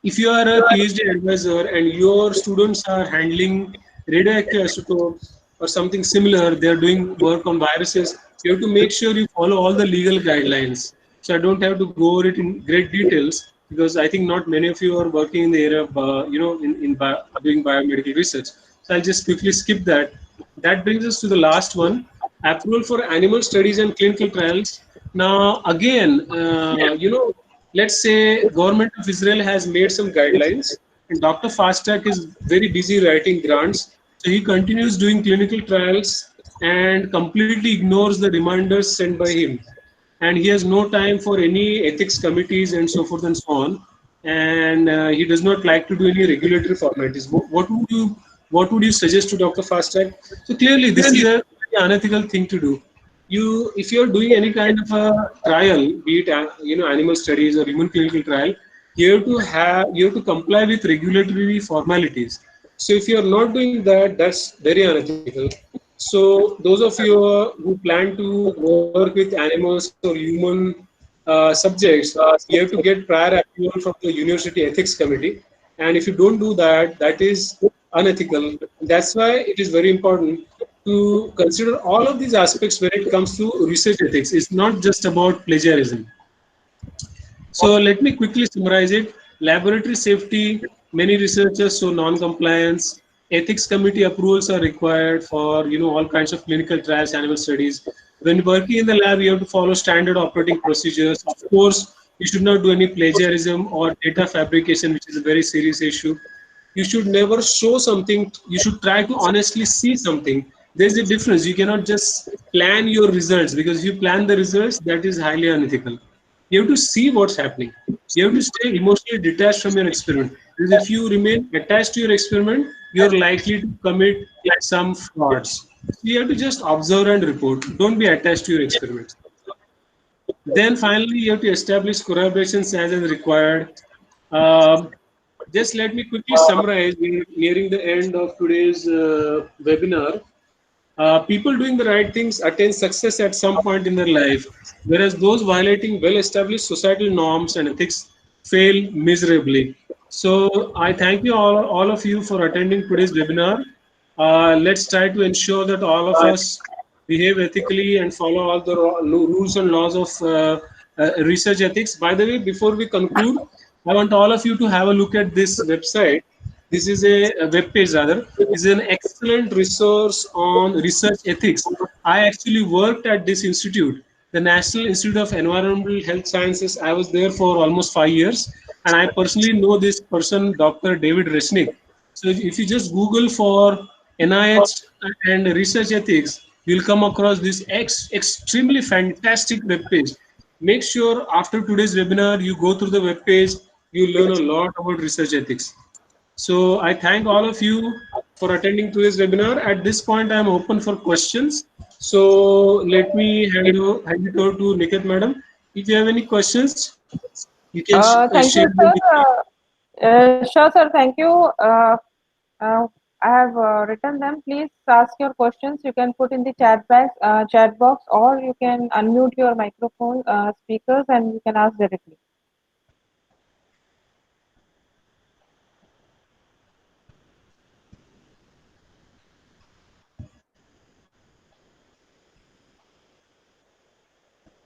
if you are a PhD advisor and your students are handling radioactive isotopes or something similar, they are doing work on viruses, you have to make sure you follow all the legal guidelines. So I don't have to go over it in great details, because I think not many of you are working in the area of, doing biomedical research. So I'll just quickly skip that. That brings us to the last one, approval for animal studies and clinical trials. Now, again, let's say government of Israel has made some guidelines, and Dr. Fastak is very busy writing grants. So he continues doing clinical trials and completely ignores the reminders sent by him. And he has no time for any ethics committees and so forth and so on. And he does not like to do any regulatory formalities. What would you suggest to Dr. Fastak? So clearly, this is a very unethical thing to do. If you're doing any kind of a trial, be it animal studies or human clinical trial, you have to comply with regulatory formalities. So if you're not doing that, that's very unethical. So those of you who plan to work with animals or human subjects, you have to get prior approval from the university ethics committee. And if you don't do that, that is unethical. That's why it is very important to consider all of these aspects when it comes to research ethics. It's not just about plagiarism. So let me quickly summarize it. Laboratory safety, many researchers show non-compliance. Ethics committee approvals are required for all kinds of clinical trials, animal studies. When working in the lab, you have to follow standard operating procedures. Of course, you should not do any plagiarism or data fabrication, which is a very serious issue. You should never show something. You should try to honestly see something There's a difference. You cannot just plan your results, because if you plan the results, that is highly unethical. You have to see what's happening. You have to stay emotionally detached from your experiment. Because if you remain attached to your experiment, you're likely to commit some frauds. So you have to just observe and report. Don't be attached to your experiments. Then finally, you have to establish collaborations as is required. Um, just let me quickly summarize. We're nearing the end of today's webinar. People doing the right things attain success at some point in their life, whereas those violating well-established societal norms and ethics fail miserably. So I thank you all of you for attending today's webinar. Let's try to ensure that all of us behave ethically and follow all the rules and laws of research ethics. By the way, before we conclude, I want all of you to have a look at this website. This is a web page rather. Is an excellent resource on research ethics. I actually worked at this institute, the National Institute of Environmental Health Sciences. I was there for almost 5 years, and I personally know this person, Dr. David Resnick. So if you just Google for NIH and research ethics, you'll come across this extremely fantastic web page. Make sure after today's webinar, you go through the web page, you learn a lot about research ethics. So I thank all of you for attending today's webinar. At this point, I'm open for questions. So let me hand it over to Niket madam. If you have any questions, you can Thank share you, them sir. with me. Sure, sir. Thank you. I have written them. Please ask your questions. You can put in the chat box, or you can unmute your microphone speakers, and you can ask directly.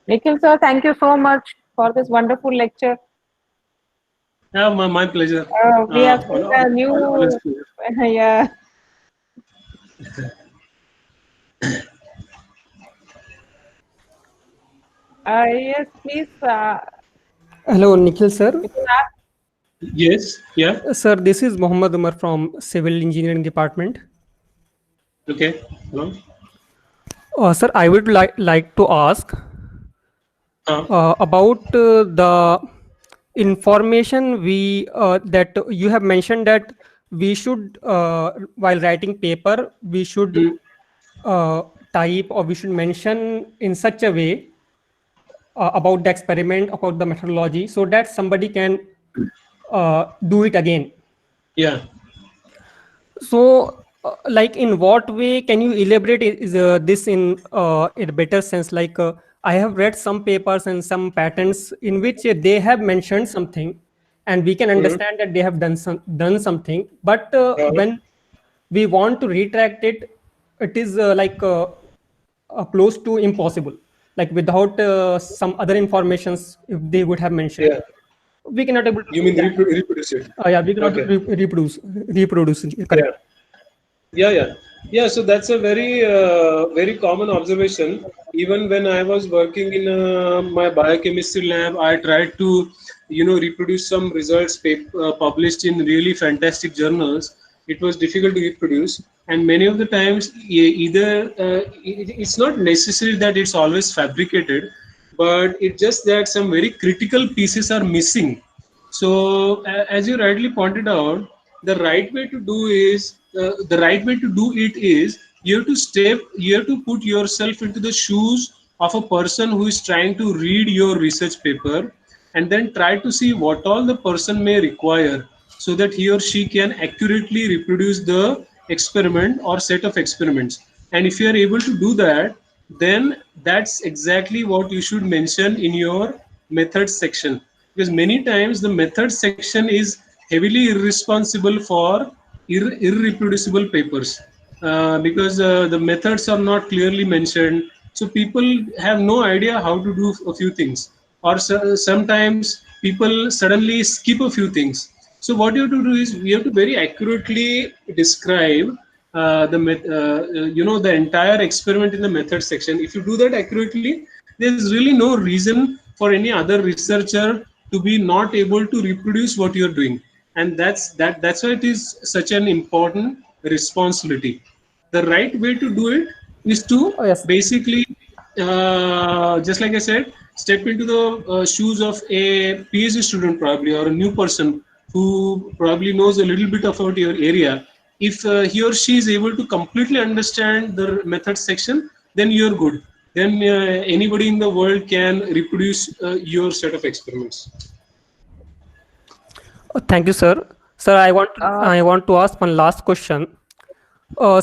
Nikhil, sir, thank you so much for this wonderful lecture. Yeah, my pleasure. We have seen a Always new, pleasure. yeah. Yes, please. Hello, Nikhil sir. You can ask. Yes, yeah, Sir, this is Mohammad Umar from Civil Engineering Department. okay. Hello. Sir, I would like to ask Uh, about the information we that you have mentioned that we should while writing paper we should mm, uh, type or we should mention in such a way about the experiment, about the methodology, so that somebody can do it again. yeah. So, like, in what way can you elaborate this in a better sense? Like, I have read some papers and some patents in which they have mentioned something, and we can Mm, understand that they have done something. But uh, when we want to retract it, it is close to impossible. Like without some other informations, if they would have mentioned, yeah. we cannot able to You do mean that. reproduce it? Yeah, we cannot Okay. reproduce. Yeah. Correct. Yeah. So that's a very common observation. Even when I was working in my biochemistry lab, I tried to, reproduce some results published in really fantastic journals. It was difficult to reproduce, and many of the times, either it's not necessary that it's always fabricated, but it's just that some very critical pieces are missing. So, as you rightly pointed out, the right way to do it is you have to put yourself into the shoes of a person who is trying to read your research paper, and then try to see what all the person may require, so that he or she can accurately reproduce the experiment or set of experiments. And if you are able to do that, then that's exactly what you should mention in your methods section, because many times the methods section is heavily irresponsible for irreproducible papers, because the methods are not clearly mentioned, so people have no idea how to do a few things, or sometimes people suddenly skip a few things. So what you have to do is you have to very accurately describe the entire experiment in the method section. If you do that accurately, there's really no reason for any other researcher to be not able to reproduce what you're doing, and that's why it is such an important responsibility. The right way to do it is to Oh, yes. basically, just like I said, step into the shoes of a PhD student probably, or a new person who probably knows a little bit about your area. If he or she is able to completely understand the method section, then you're good. Then anybody in the world can reproduce your set of experiments. Thank you, sir. Sir, Uh, I want to ask one last question.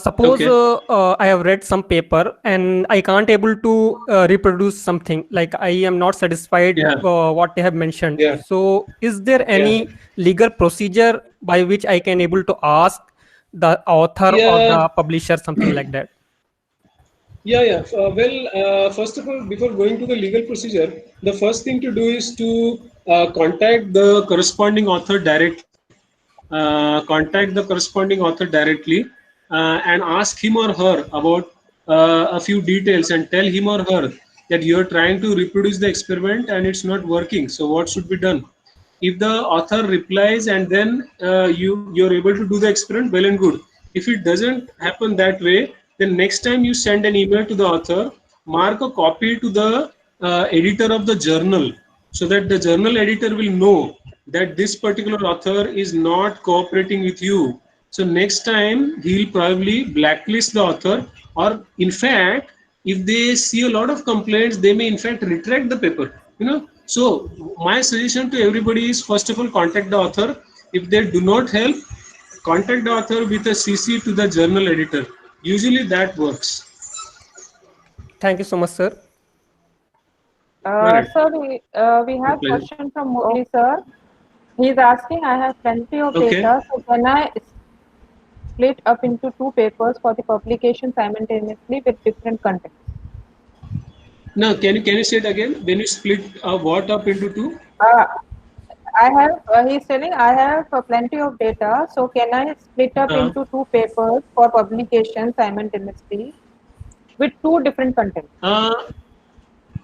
Suppose Okay. I have read some paper and I can't able to reproduce something, like I am not satisfied Yeah. what they have mentioned. Yeah. So is there Yeah. any legal procedure by which I can able to ask the author or Yeah. the publisher something like that? Yeah, yeah. First of all, before going to the legal procedure, the first thing to do is to contact the corresponding author directly. Contact the corresponding author directly and ask him or her about a few details, and tell him or her that you're trying to reproduce the experiment and it's not working. So what should be done? If the author replies and then you're able to do the experiment, well and good. If it doesn't happen that way, then next time you send an email to the author, mark a copy to the editor of the journal, so that the journal editor will know that this particular author is not cooperating with you. So next time he'll probably blacklist the author, or in fact, if they see a lot of complaints, they may in fact retract the paper. So my suggestion to everybody is, first of all, contact the author. If they do not help, contact the author with a CC to the journal editor. Usually that works. Thank you so much, sir. All right. Sir, we My have pleasure. question from Murli sir. He's asking, I have plenty of Okay. data, so can I split up into two papers for the publication simultaneously with different contents? Now, can you say it again? When you split what up into two? Uh, I have, he's telling I have plenty of data, so can I split up Uh, into two papers for publication simultaneously with two different contents? uh,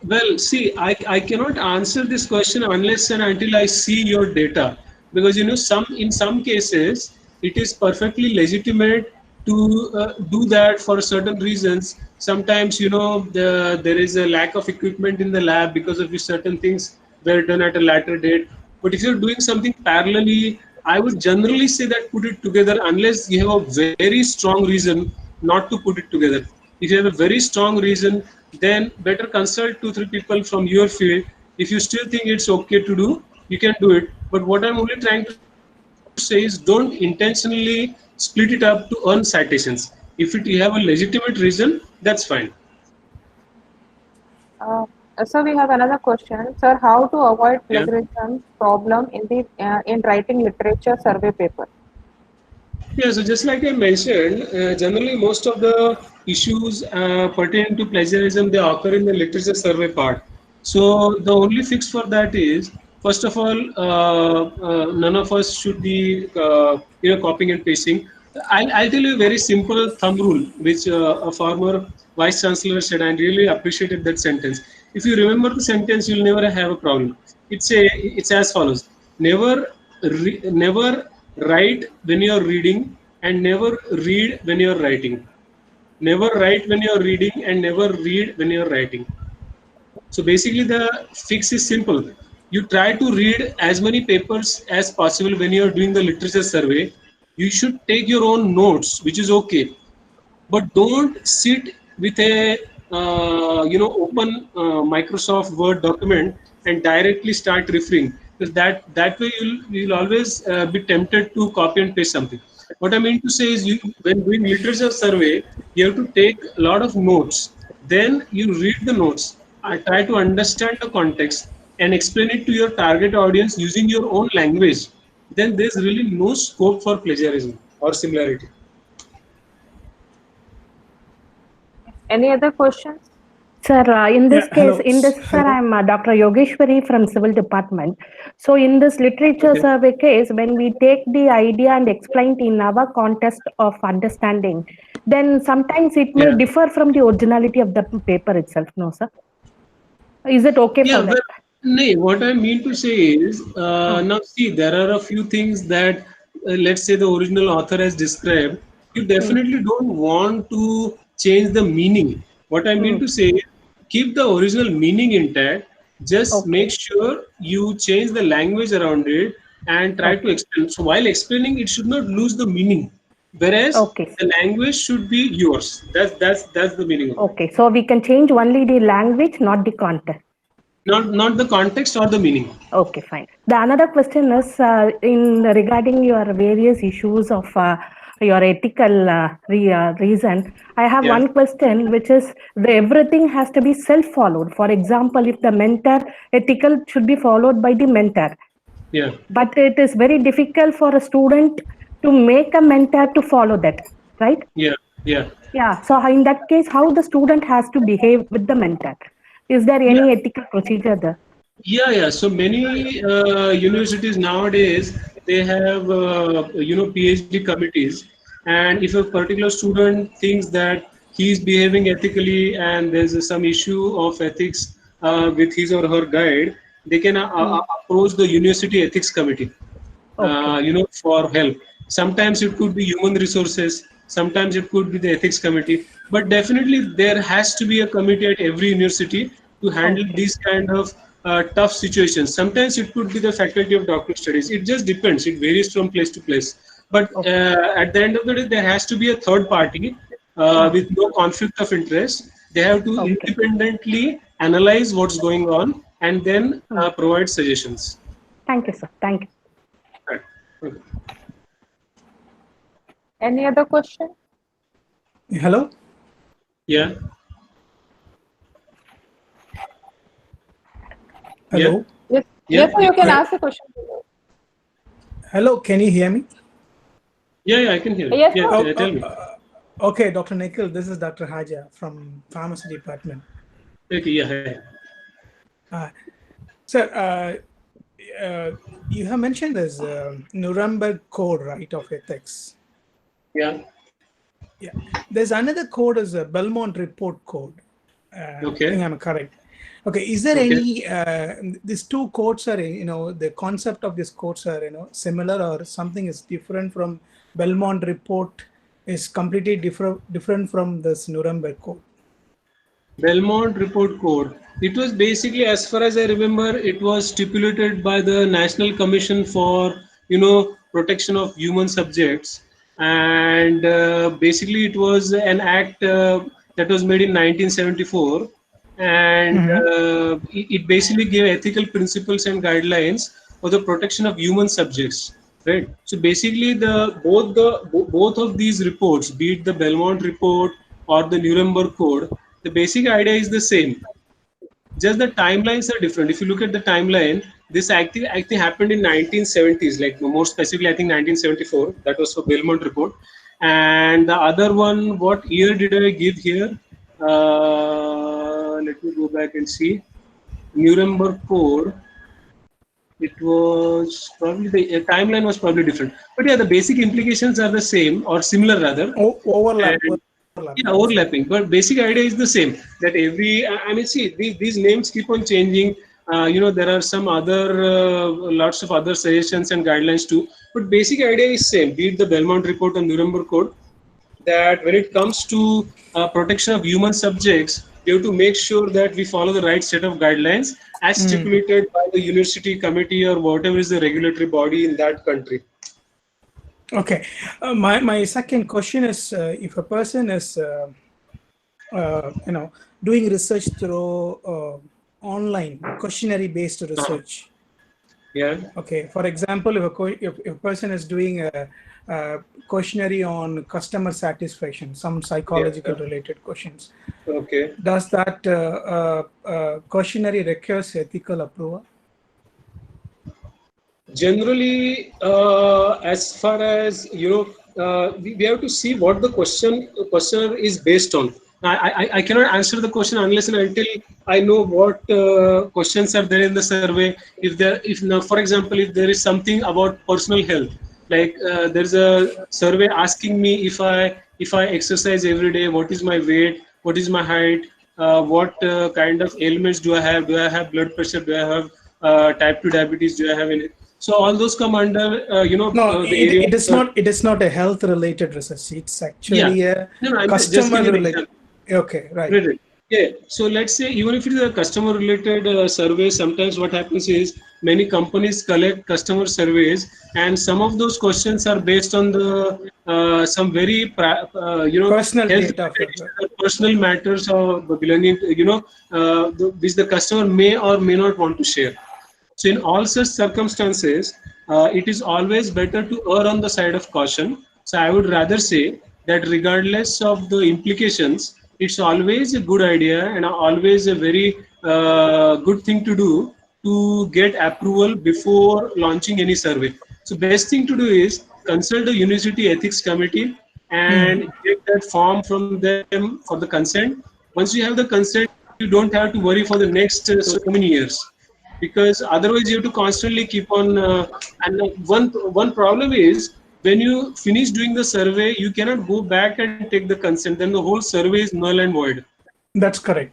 Well, see, I cannot answer this question unless and until I see your data, because in some cases it is perfectly legitimate to do that for certain reasons. Sometimes there is a lack of equipment in the lab, because of which certain things were done at a later date. But if you're doing something parallelly, I would generally say that put it together, unless you have a very strong reason not to put it together. If you have a very strong reason, then better consult 2-3 people from your field. If you still think it's okay to do, you can do it. But what I'm only trying to say is, don't intentionally split it up to earn citations. If you have a legitimate reason, that's fine. So we have another question, sir. How to avoid Yeah. plagiarism problem in the in writing literature survey paper? Yeah, so just like I mentioned, generally most of the issues pertaining to plagiarism, they occur in the literature survey part. So the only fix for that is, first of all, none of us should be copying and pasting. I'll tell you a very simple thumb rule, which a former vice chancellor said. I really appreciated that sentence. If you remember the sentence, you'll never have a problem. It's as follows: never write when you're reading, and never read when you're writing. Never write when you're reading, and never read when you're writing. So basically the fix is simple. You try to read as many papers as possible when you're doing the literature survey. You should take your own notes, which is okay, but don't sit with a open Microsoft Word document and directly start referring, because that way you'll always be tempted to copy and paste something. What I mean to say is, when doing literature survey, you have to take a lot of notes. Then you read the notes. I try to understand the context and explain it to your target audience using your own language. Then there's really no scope for plagiarism or similarity. Any other questions? Sir, in this Yeah, case, hello. sir, I'm Dr. Yogeshwari from Civil Department. So, in this literature Okay. survey case, when we take the idea and explain it in our context of understanding, then sometimes it may Yeah. differ from the originality of the paper itself. No, sir. Is it okay Yeah, for that? well, no, what I mean to say is, now see, there are a few things that, let's say, the original author has described, you definitely don't want to change the meaning. What I mean to say is, keep the original meaning intact. Just Okay. make sure you change the language around it and try to Okay. explain. So while explaining, it should not lose the meaning. Whereas Okay. the language should be yours. That's the meaning of it. Okay. So we can change only the language, not the content. Not the context or the meaning. Okay, fine. The another question is in regarding your various issues of your ethical reason. I have Yeah. one question, which is everything has to be self-followed. For example, if the mentor ethical should be followed by the mentor, Yeah. but it is very difficult for a student to make a mentor to follow that, right? Yeah. Yeah. Yeah. So in that case, how the student has to behave with the mentor? Is there Yeah. any ethical procedure there? Yeah. So many universities nowadays, they have PhD committees, and if a particular student thinks that he is behaving ethically and there's some issue of ethics with his or her guide, they can approach the university ethics committee. Okay. For help. Sometimes it could be human resources, sometimes it could be the ethics committee, but definitely there has to be a committee at every university to handle Okay. these kind of tough situations. Sometimes it could be the faculty of doctoral studies. It just depends. It varies from place to place. But at the end of the day, there has to be a third party with no conflict of interest. They have to Okay. independently analyze what's going on and then provide suggestions. Thank you, sir. Thank you. Right. Okay. Any other question? Hello? Yeah. Hello? Yes, Yeah. yes, sir, you can Yeah. ask the question. Hello, can you hear me? Yeah, I can hear you. Yes, Yeah, sir. tell me. Okay, Dr. Nikhil, this is Dr. Haja from Pharmacy Department. Okay, yeah. Sir, you have mentioned this Nuremberg Code, right, of ethics. Yeah. Yeah. There's another code is a Belmont Report Code. Okay. I think I'm correct. Okay, is there Okay. any, these two codes are, the concept of these codes are, similar or something is different from Belmont Report is completely different from this Nuremberg Code? Belmont Report Code. It was basically, as far as I remember, it was stipulated by the National Commission for, protection of human subjects. And basically it was an act that was made in 1974. And it basically gave ethical principles and guidelines for the protection of human subjects. Right. So basically, both of these reports, be it the Belmont report or the Nuremberg Code, the basic idea is the same. Just the timelines are different. If you look at the timeline, this actually happened in 1970s, like more specifically, I think 1974. That was for Belmont report. And the other one, what year did I give here? Let me go back and see. Nuremberg Code. It was probably the timeline was probably different, but yeah, the basic implications are the same or similar rather. Overlap. And, yeah, overlapping, but basic idea is the same. That see, these names keep on changing. There are some other lots of other suggestions and guidelines too, but basic idea is same. Be it the Belmont report or Nuremberg Code, that when it comes to protection of human subjects, we have to make sure that we follow the right set of guidelines as stipulated by the university committee or whatever is the regulatory body in that country. Okay. My second question is, if a person is, doing research through online questionnaire-based research. Yeah. Okay. For example, if a person is doing a questionnaire on customer satisfaction, some psychological related questions. Okay. Does that questionnaire requires ethical approval? Generally, as far as we have to see what the questionnaire is based on. I cannot answer the question unless and until I know what questions are there in the survey. For example, if there is something about personal health, like there's a survey asking me if I exercise every day, what is my weight, what is my height, what kind of ailments do I have? Do I have blood pressure? Do I have type 2 diabetes? Do I have any? So all those come under No, the area. it is not. It is not a health related research. It's actually a No, I'm just customer giving an related. example. Okay, right. Right. Yeah. So let's say even if it is a customer related survey, sometimes what happens is many companies collect customer surveys, and some of those questions are based on the some very Personal health data of related the issues or personal matters or belonging to which the customer may or may not want to share. So in all such circumstances, it is always better to err on the side of caution. So I would rather say that regardless of the implications, it's always a good idea and always a very good thing to do to get approval before launching any survey. So best thing to do is consult the university ethics committee and get that form from them for the consent. Once you have the consent, you don't have to worry for the next so many years, because otherwise you have to constantly keep on one problem is when you finish doing the survey you cannot go back and take the consent, then the whole survey is null and void. That's correct.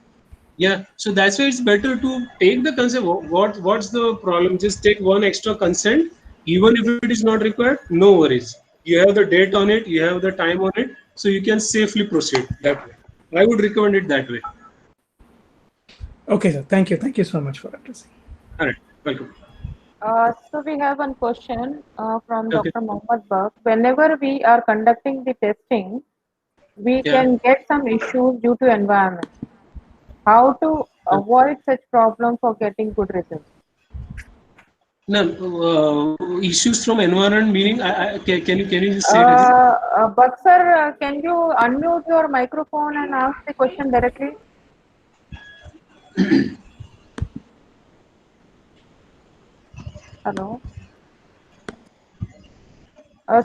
Yeah, so that's why it's better to take the consent. What's the problem? Just take one extra consent, even if it is not required, no worries. You have the date on it, you have the time on it, so you can safely proceed that way. I would recommend it that way. Okay, sir. Thank you. Thank you so much for addressing. All right, welcome. So we have one question from Okay. Dr. Mohammed Burke. Whenever we are conducting the testing, we Yeah. can get some issues due to environment. How to avoid such problem for getting good results? No, issues from environment meaning, can you just say it again? Burke sir, can you unmute your microphone and ask the question directly? Hello.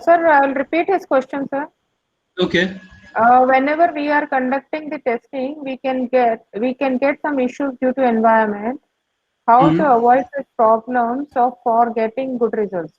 Sir, I will repeat his question, sir. Okay. Whenever we are conducting the testing, we can get some issues due to environment. How to avoid such problems for getting good results?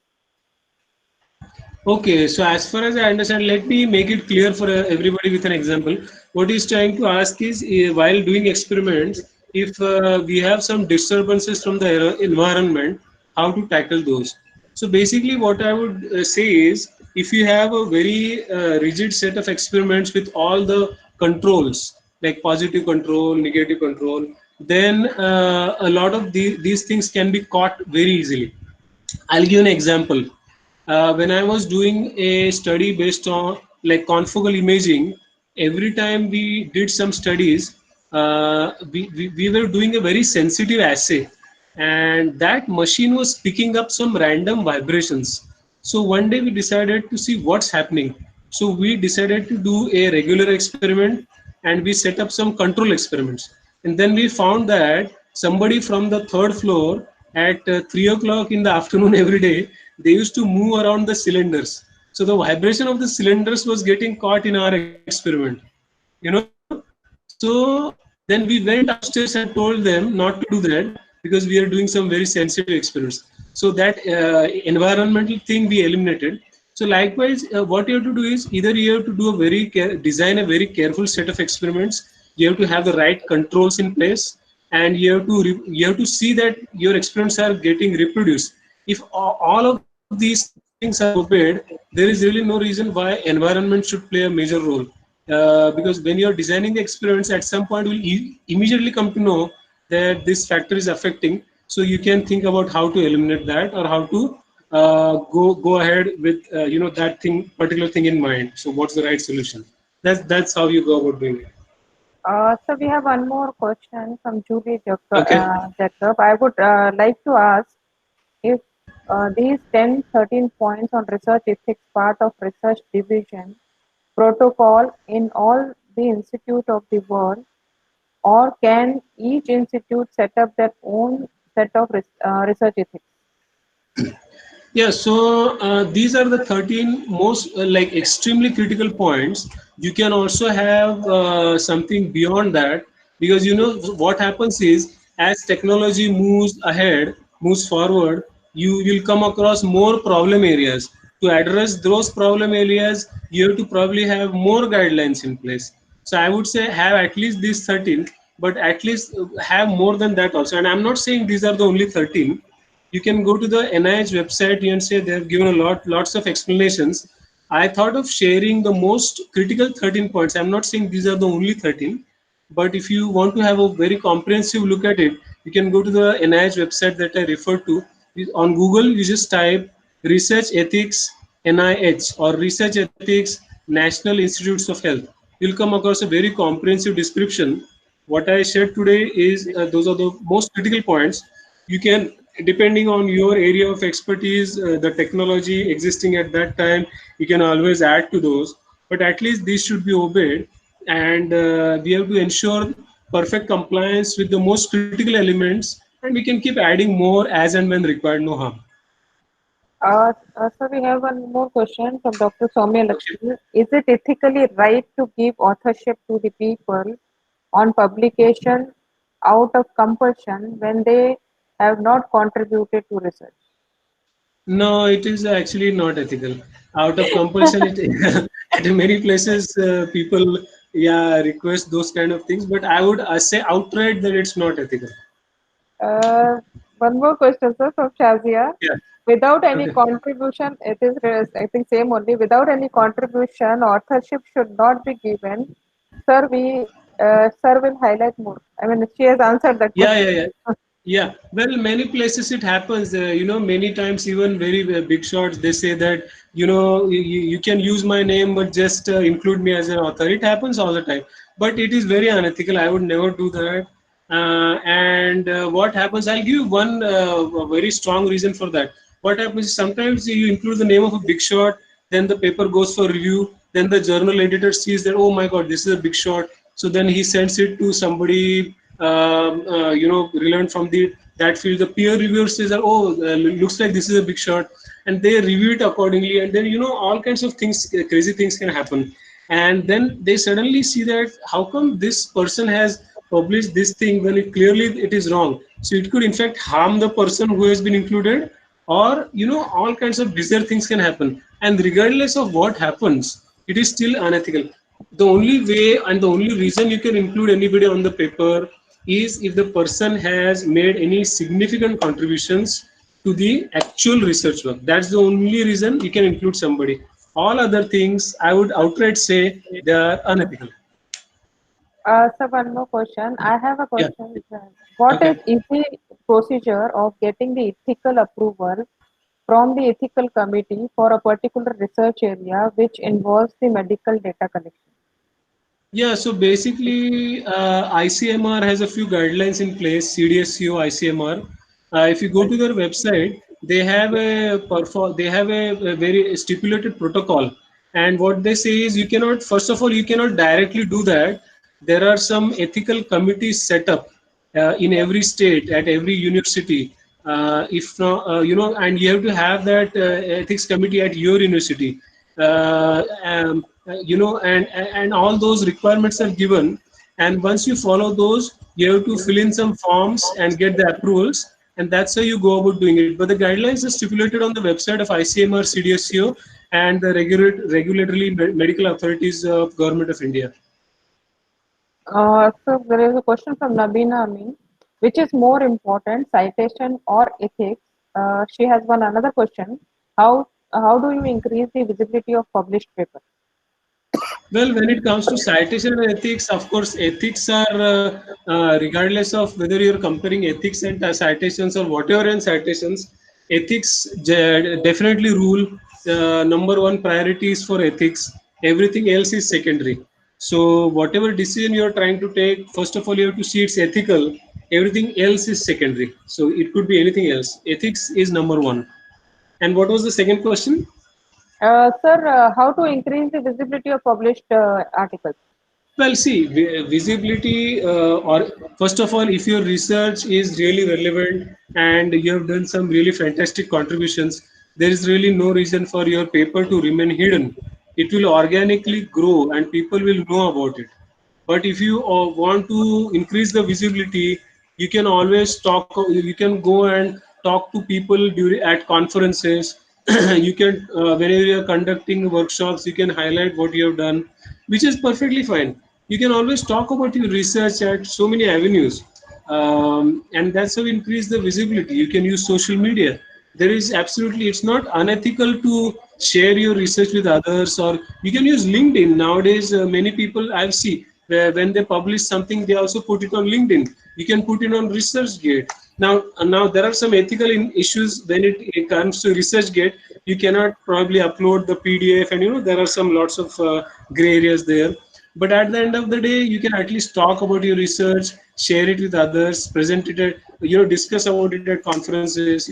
Okay, so as far as I understand, let me make it clear for everybody with an example. What he's trying to ask is, while doing experiments, if we have some disturbances from the environment, how to tackle those. So basically what I would say is, if you have a very rigid set of experiments with all the controls, like positive control, negative control, then a lot of these things can be caught very easily. I'll give an example. When I was doing a study based on like confocal imaging, every time we did some studies, we were doing a very sensitive assay, and that machine was picking up some random vibrations. So one day we decided to see what's happening. So we decided to do a regular experiment and we set up some control experiments. And then we found that somebody from the third floor at 3 o'clock in the afternoon every day, they used to move around the cylinders. So the vibration of the cylinders was getting caught in our experiment. You know, so then we went upstairs and told them not to do that because we are doing some very sensitive experiments. So that environmental thing we eliminated. So likewise, what you have to do is either you have to do a design a very careful set of experiments. You have to have the right controls in place, and you have to see that your experiments are getting reproduced. If all of these things are obeyed, there is really no reason why environment should play a major role. Because when you're designing the experiments, at some point will immediately come to know that this factor is affecting. So you can think about how to eliminate that or how to go ahead with that particular thing in mind. So what's the right solution? That's how you go about doing it. So we have one more question from Julie Okay. Jacob. I would like to ask if these 10, 13 points on research ethics part of research division protocol in all the institute of the world, or can each institute set up their own set of research ethics? Yeah, so these are the 13 most like extremely critical points. You can also have something beyond that, because what happens is as technology moves ahead, moves forward, you will come across more problem areas. To address those problem areas, you have to probably have more guidelines in place. So I would say have at least these 13, but at least have more than that also. And I'm not saying these are the only 13. you can go to the NIH website and say they have given lots of explanations. I thought of sharing the most critical 13 points. I'm not saying these are the only 13, but if you want to have a very comprehensive look at it, you can go to the NIH website that I referred to. On Google, you just type research ethics NIH or research ethics National Institutes of Health. You'll come across a very comprehensive description. What I shared today is those are the most critical points. You can, depending on your area of expertise, the technology existing at that time, you can always add to those. But at least these should be obeyed, and we have to ensure perfect compliance with the most critical elements, and we can keep adding more as and when required. No harm. So we have one more question from Dr. Soumya Okay. Lakshmi. Is it ethically right to give authorship to the people on publication out of compulsion when they have not contributed to research? No, it is actually not ethical. Out of compulsion, it at many places people request those kind of things, but I would say outright that it's not ethical. One more question, sir, from Shazia. Yeah. Without any Okay. contribution, it is, I think, same only. Without any contribution, authorship should not be given. Sir will highlight more. I mean, she has answered that Yeah, question. yeah, yeah. Yeah, well, many places it happens. Many times even very big shots, they say that, you can use my name, but just include me as an author. It happens all the time, but it is very unethical. I would never do that. And what happens? I'll give you one a very strong reason for that. What happens is sometimes you include the name of a big shot, then the paper goes for review, then the journal editor sees that, oh my God, this is a big shot. So then he sends it to somebody relevant from that field. The peer reviewer says that, oh, looks like this is a big shot, and they review it accordingly, and then all kinds of things, crazy things can happen, and then they suddenly see that how come this person has published this thing when it is wrong. So it could in fact harm the person who has been included, or all kinds of bizarre things can happen, and regardless of what happens, it is still unethical. The only way and the only reason you can include anybody on the paper is if the person has made any significant contributions to the actual research work. That's the only reason you can include somebody. All other things, I would outright say they are unethical. So one more question. I have a Yeah. question. What is Okay. easy procedure of getting the ethical approval from the ethical committee for a particular research area which involves the medical data collection? Yeah, so basically, ICMR has a few guidelines in place, CDSCO, ICMR. If you go to their website, they have a very stipulated protocol. And what they say is you cannot, first of all, you cannot directly do that. There are some ethical committees set up in every state, at every university. If not, and you have to have that ethics committee at your university. And all those requirements are given, and once you follow those, you have to fill in some forms and get the approvals, and that's how you go about doing it. But the guidelines are stipulated on the website of ICMR, CDSCO, and the regulatory medical authorities of Government of India. So there is a question from Nabina Amin. Which is more important, citation or ethics? She has one another question. How do you increase the visibility of published paper? Well, when it comes to citation and ethics, of course, ethics are regardless of whether you're comparing ethics and citations or whatever in citations, ethics definitely rule. Number one priority is for ethics. Everything else is secondary. So whatever decision you're trying to take, first of all, you have to see it's ethical. Everything else is secondary. So it could be anything else. Ethics is number one. And what was the second question? Sir, how to increase the visibility of published articles? Well, see, visibility, or first of all, if your research is really relevant and you have done some really fantastic contributions, there is really no reason for your paper to remain hidden. It will organically grow and people will know about it. But if you want to increase the visibility, you can always talk, you can go and talk to people at conferences. You can, whenever you're conducting workshops, you can highlight what you have done, which is perfectly fine. You can always talk about your research at so many avenues. and that's how we increase the visibility. You can use social media. There is absolutely, it's not unethical to share your research with others, or you can use LinkedIn. Nowadays, many people I've seen, where when they publish something, they also put it on LinkedIn. You can put it on ResearchGate. Now there are some ethical issues when it comes to ResearchGate. You cannot probably upload the PDF, and there are some lots of gray areas there. But at the end of the day, you can at least talk about your research, share it with others, present it at, discuss about it at conferences.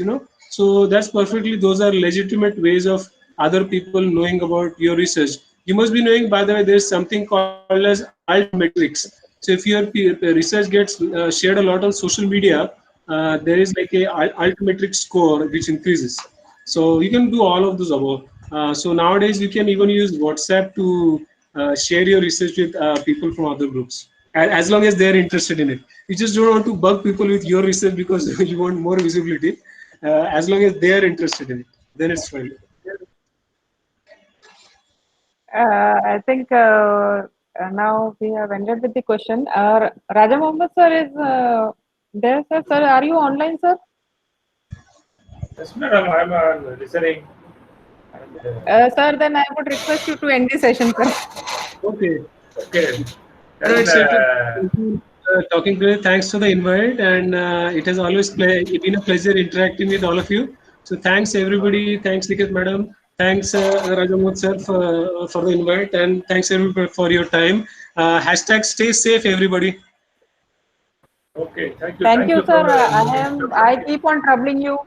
So that's perfectly, those are legitimate ways of other people knowing about your research. You must be knowing, by the way, there's something called as altmetrics. So if your research gets shared a lot on social media, there is like a altmetric score which increases. So you can do all of those above. So nowadays you can even use WhatsApp to share your research with people from other groups, as long as they're interested in it. You just don't want to bug people with your research because you want more visibility. As long as they're interested in it, then it's fine. I think now we have ended with the question. Raja Mohammed sir is there, sir. Sir, are you online, sir? Yes, madam, I'm listening. Sir, then I would request you to end the session, sir. Okay. Okay. All right, Then, so talking to you, thanks for the invite, and it has always been a pleasure interacting with all of you. So thanks everybody, thanks Niket madam, thanks Rajamot sir for the invite, and thanks everybody for your time. Hashtag stay safe, everybody. okay, thank you. Thank you, for sir. I keep on troubling you.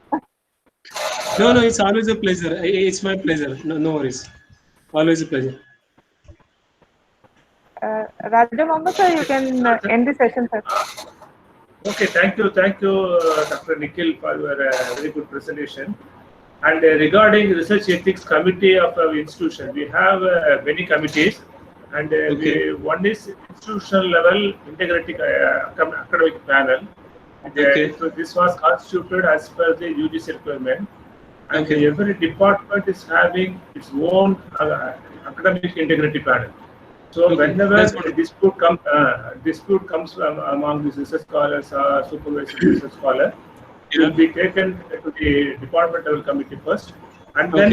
No, it's always a pleasure. It's my pleasure. No worries. Always a pleasure. Raja Mohammed sir, you can end the session, sir. Okay, thank you, Dr. Nikhil, for your very good presentation. And regarding Research Ethics Committee of our institution, we have many committees, and Okay. one is institutional level integrity academic panel. And, Okay. so this was constituted as per the UGC requirement, and Okay. every department is having its own academic integrity panel. So Okay, whenever that's a wonderful. dispute comes among the research scholars or supervising research scholar, it will Yeah. be taken to the department level committee first, and then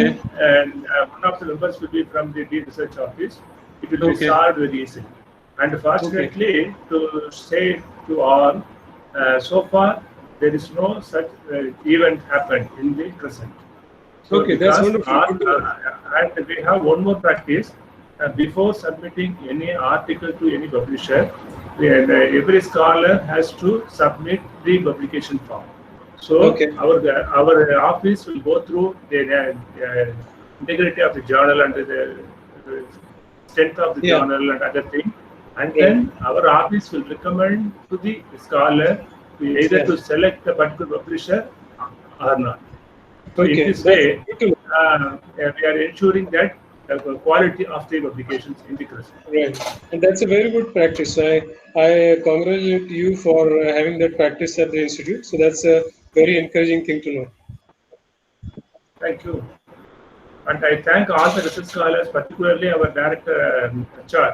one of the members will be from the research office. It will be Okay. solved very easily. And fortunately, to say to all, so far there is no such event happened in the present. So Okay, that's because wonderful. Good to know. and we have one more practice. Before submitting any article to any publisher, every scholar has to submit the publication form. So Okay. our office will go through the integrity of the journal and the strength of the Yeah. journal and other things, and Right. then our office will recommend to the scholar to either Yeah. to select a particular publisher or not. So in Okay, this that's way, good to know. we are ensuring that the quality of the publications in the crest. Right, and that's a very good practice. I congratulate you for having that practice at the institute. So that's a very encouraging thing to know. Thank you. And I thank all the research scholars, particularly our director, HR,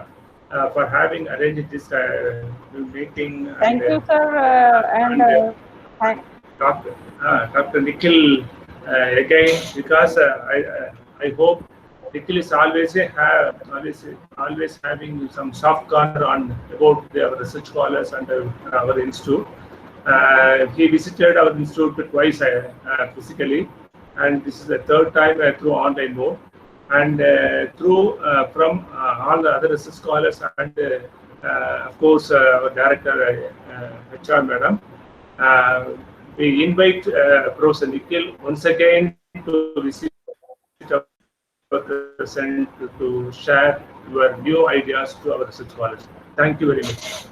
for having arranged this meeting. Thank you, sir. Dr. Nikhil again, because I hope Nikhil is always having some soft corner on about our research scholars and our institute. He visited our institute twice physically, and this is the third time through online mode, and through from all the other research scholars and of course our director HR madam. We invite Professor Nikhil once again to visit our present to share your new ideas to our research scholars. Thank you very much.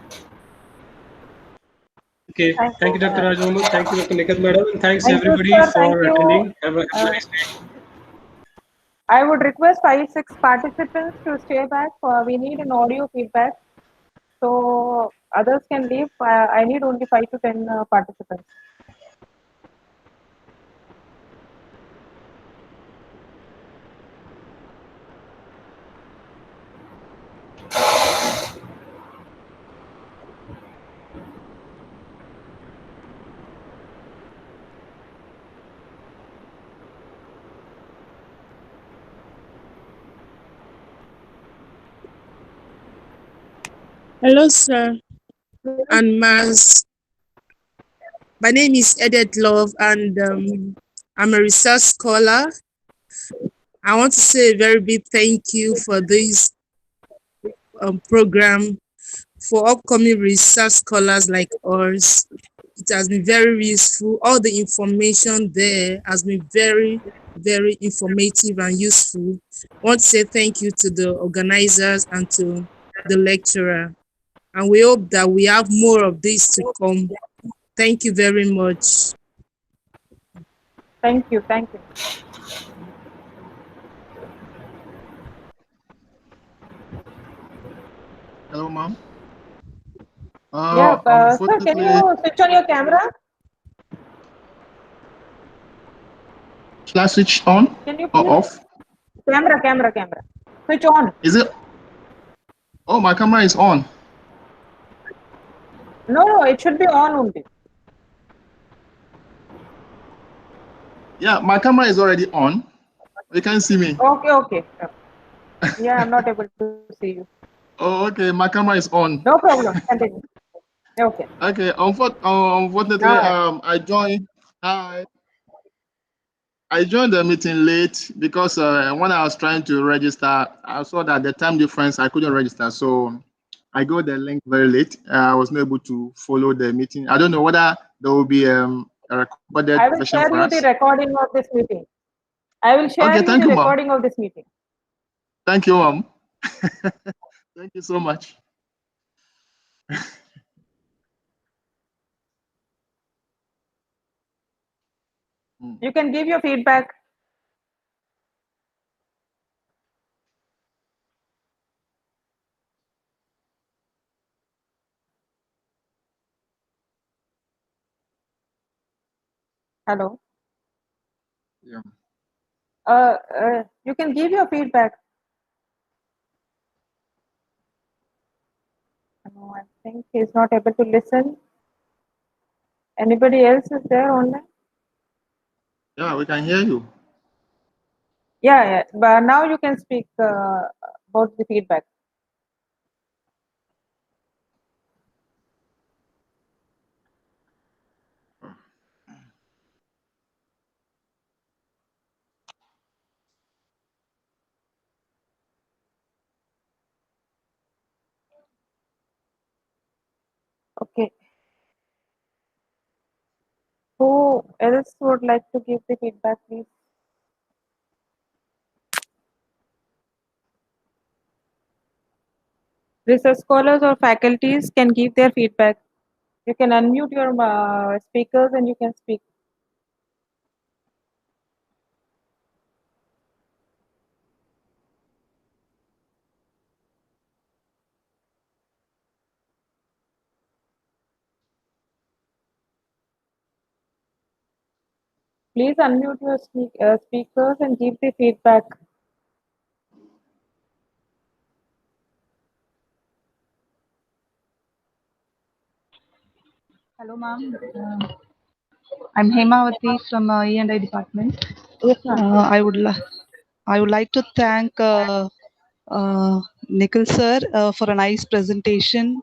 Okay, thank you, Dr. Rajamul. Thank you, Dr. Nikhil madam, and thanks Thank you, everybody sir. for Thank you. attending. Have a nice day. I would request 5-6 participants to stay back. We need an audio feedback. So others can leave. I need only 5 to 10 participants. Hello, sir. And Maz. My name is Edith Love, and I'm a research scholar. I want to say a very big thank you for this program for upcoming research scholars like us. It has been very useful. All the information there has been very, very informative and useful. I want to say thank you to the organizers and to the lecturer. And we hope that we have more of this to come. Thank you very much. Thank you. Thank you. Hello, ma'am. Yeah, sir, can you switch on your camera? Should I switch on Can you or please? off? Camera. Switch on. Is it? Oh, my camera is on. No, it should be on only. Yeah, my camera is already on. You can see me. Okay. Yeah, I'm not able to see you. Oh, okay. My camera is on. No problem. Continue. Okay. Okay. Unfortunately, I joined. Hi. I joined the meeting late because when I was trying to register, I saw that the time difference, I couldn't register. So I got the link very late. I was not able to follow the meeting. I don't know whether there will be a recorded I will version share for you us. the recording of this meeting. I will share you the recording of this meeting. Thank you, Mom. Thank you so much. You can give your feedback. Hello. Yeah. You can give your feedback. No, I think he's not able to listen. Anybody else is there online? Yeah, we can hear you. Yeah. But now you can speak about the feedback. Okay. Who else would like to give the feedback, please? Research scholars or faculties can give their feedback. You can unmute your speakers and you can speak. Please unmute your speakers and give the feedback. Hello, ma'am. I'm Hemavati from E&I department. Yes, ma'am. I would like to thank Nikhil sir for a nice presentation.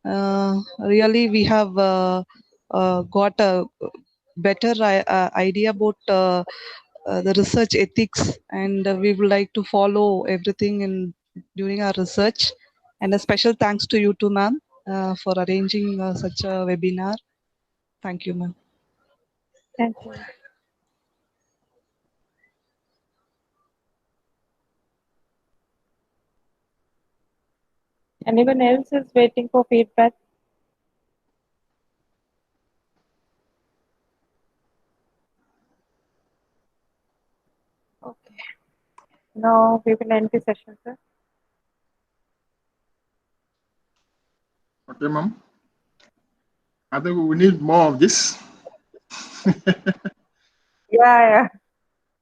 Really, we have got a better idea about the research ethics, and we would like to follow everything during our research. And a special thanks to you too, ma'am, for arranging such a webinar. Thank you, ma'am. Thank you. Anyone else is waiting for feedback? Okay. Now we will end the session, sir. Okay, Mom. I think we need more of this. Yeah.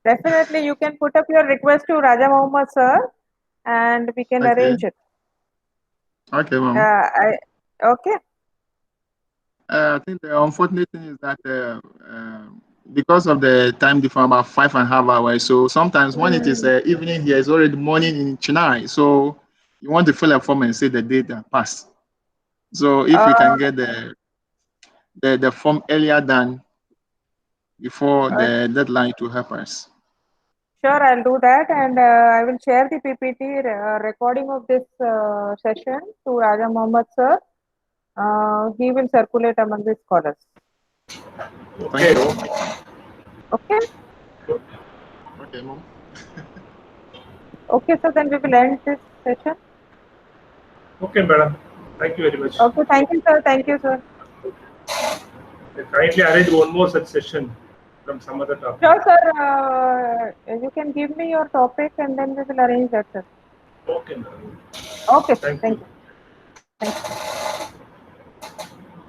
Definitely, you can put up your request to Raja Mohammed sir, and we can arrange it. Okay, Mom. Okay. I think the unfortunate thing is that because of the time difference, about 5.5 hours. So sometimes when it is evening here, it's already morning in Chennai. So you want to fill a form and say the date that passed. So if we can get the form earlier than before the deadline to help us. Sure, I'll do that, and I will share the PPT recording of this session to Raja Mohammed sir. He will circulate among the scholars. Okay. Okay. Okay, Mom. Okay, so then we will end this session. Okay, madam. Thank you very much. Okay, thank you, sir. Thank you, sir. Kindly arrange one more such session from some other topic. Sure, sir. You can give me your topic and then we will arrange that, sir. Okay, madam. Okay, Thank thank you. you. Thank you.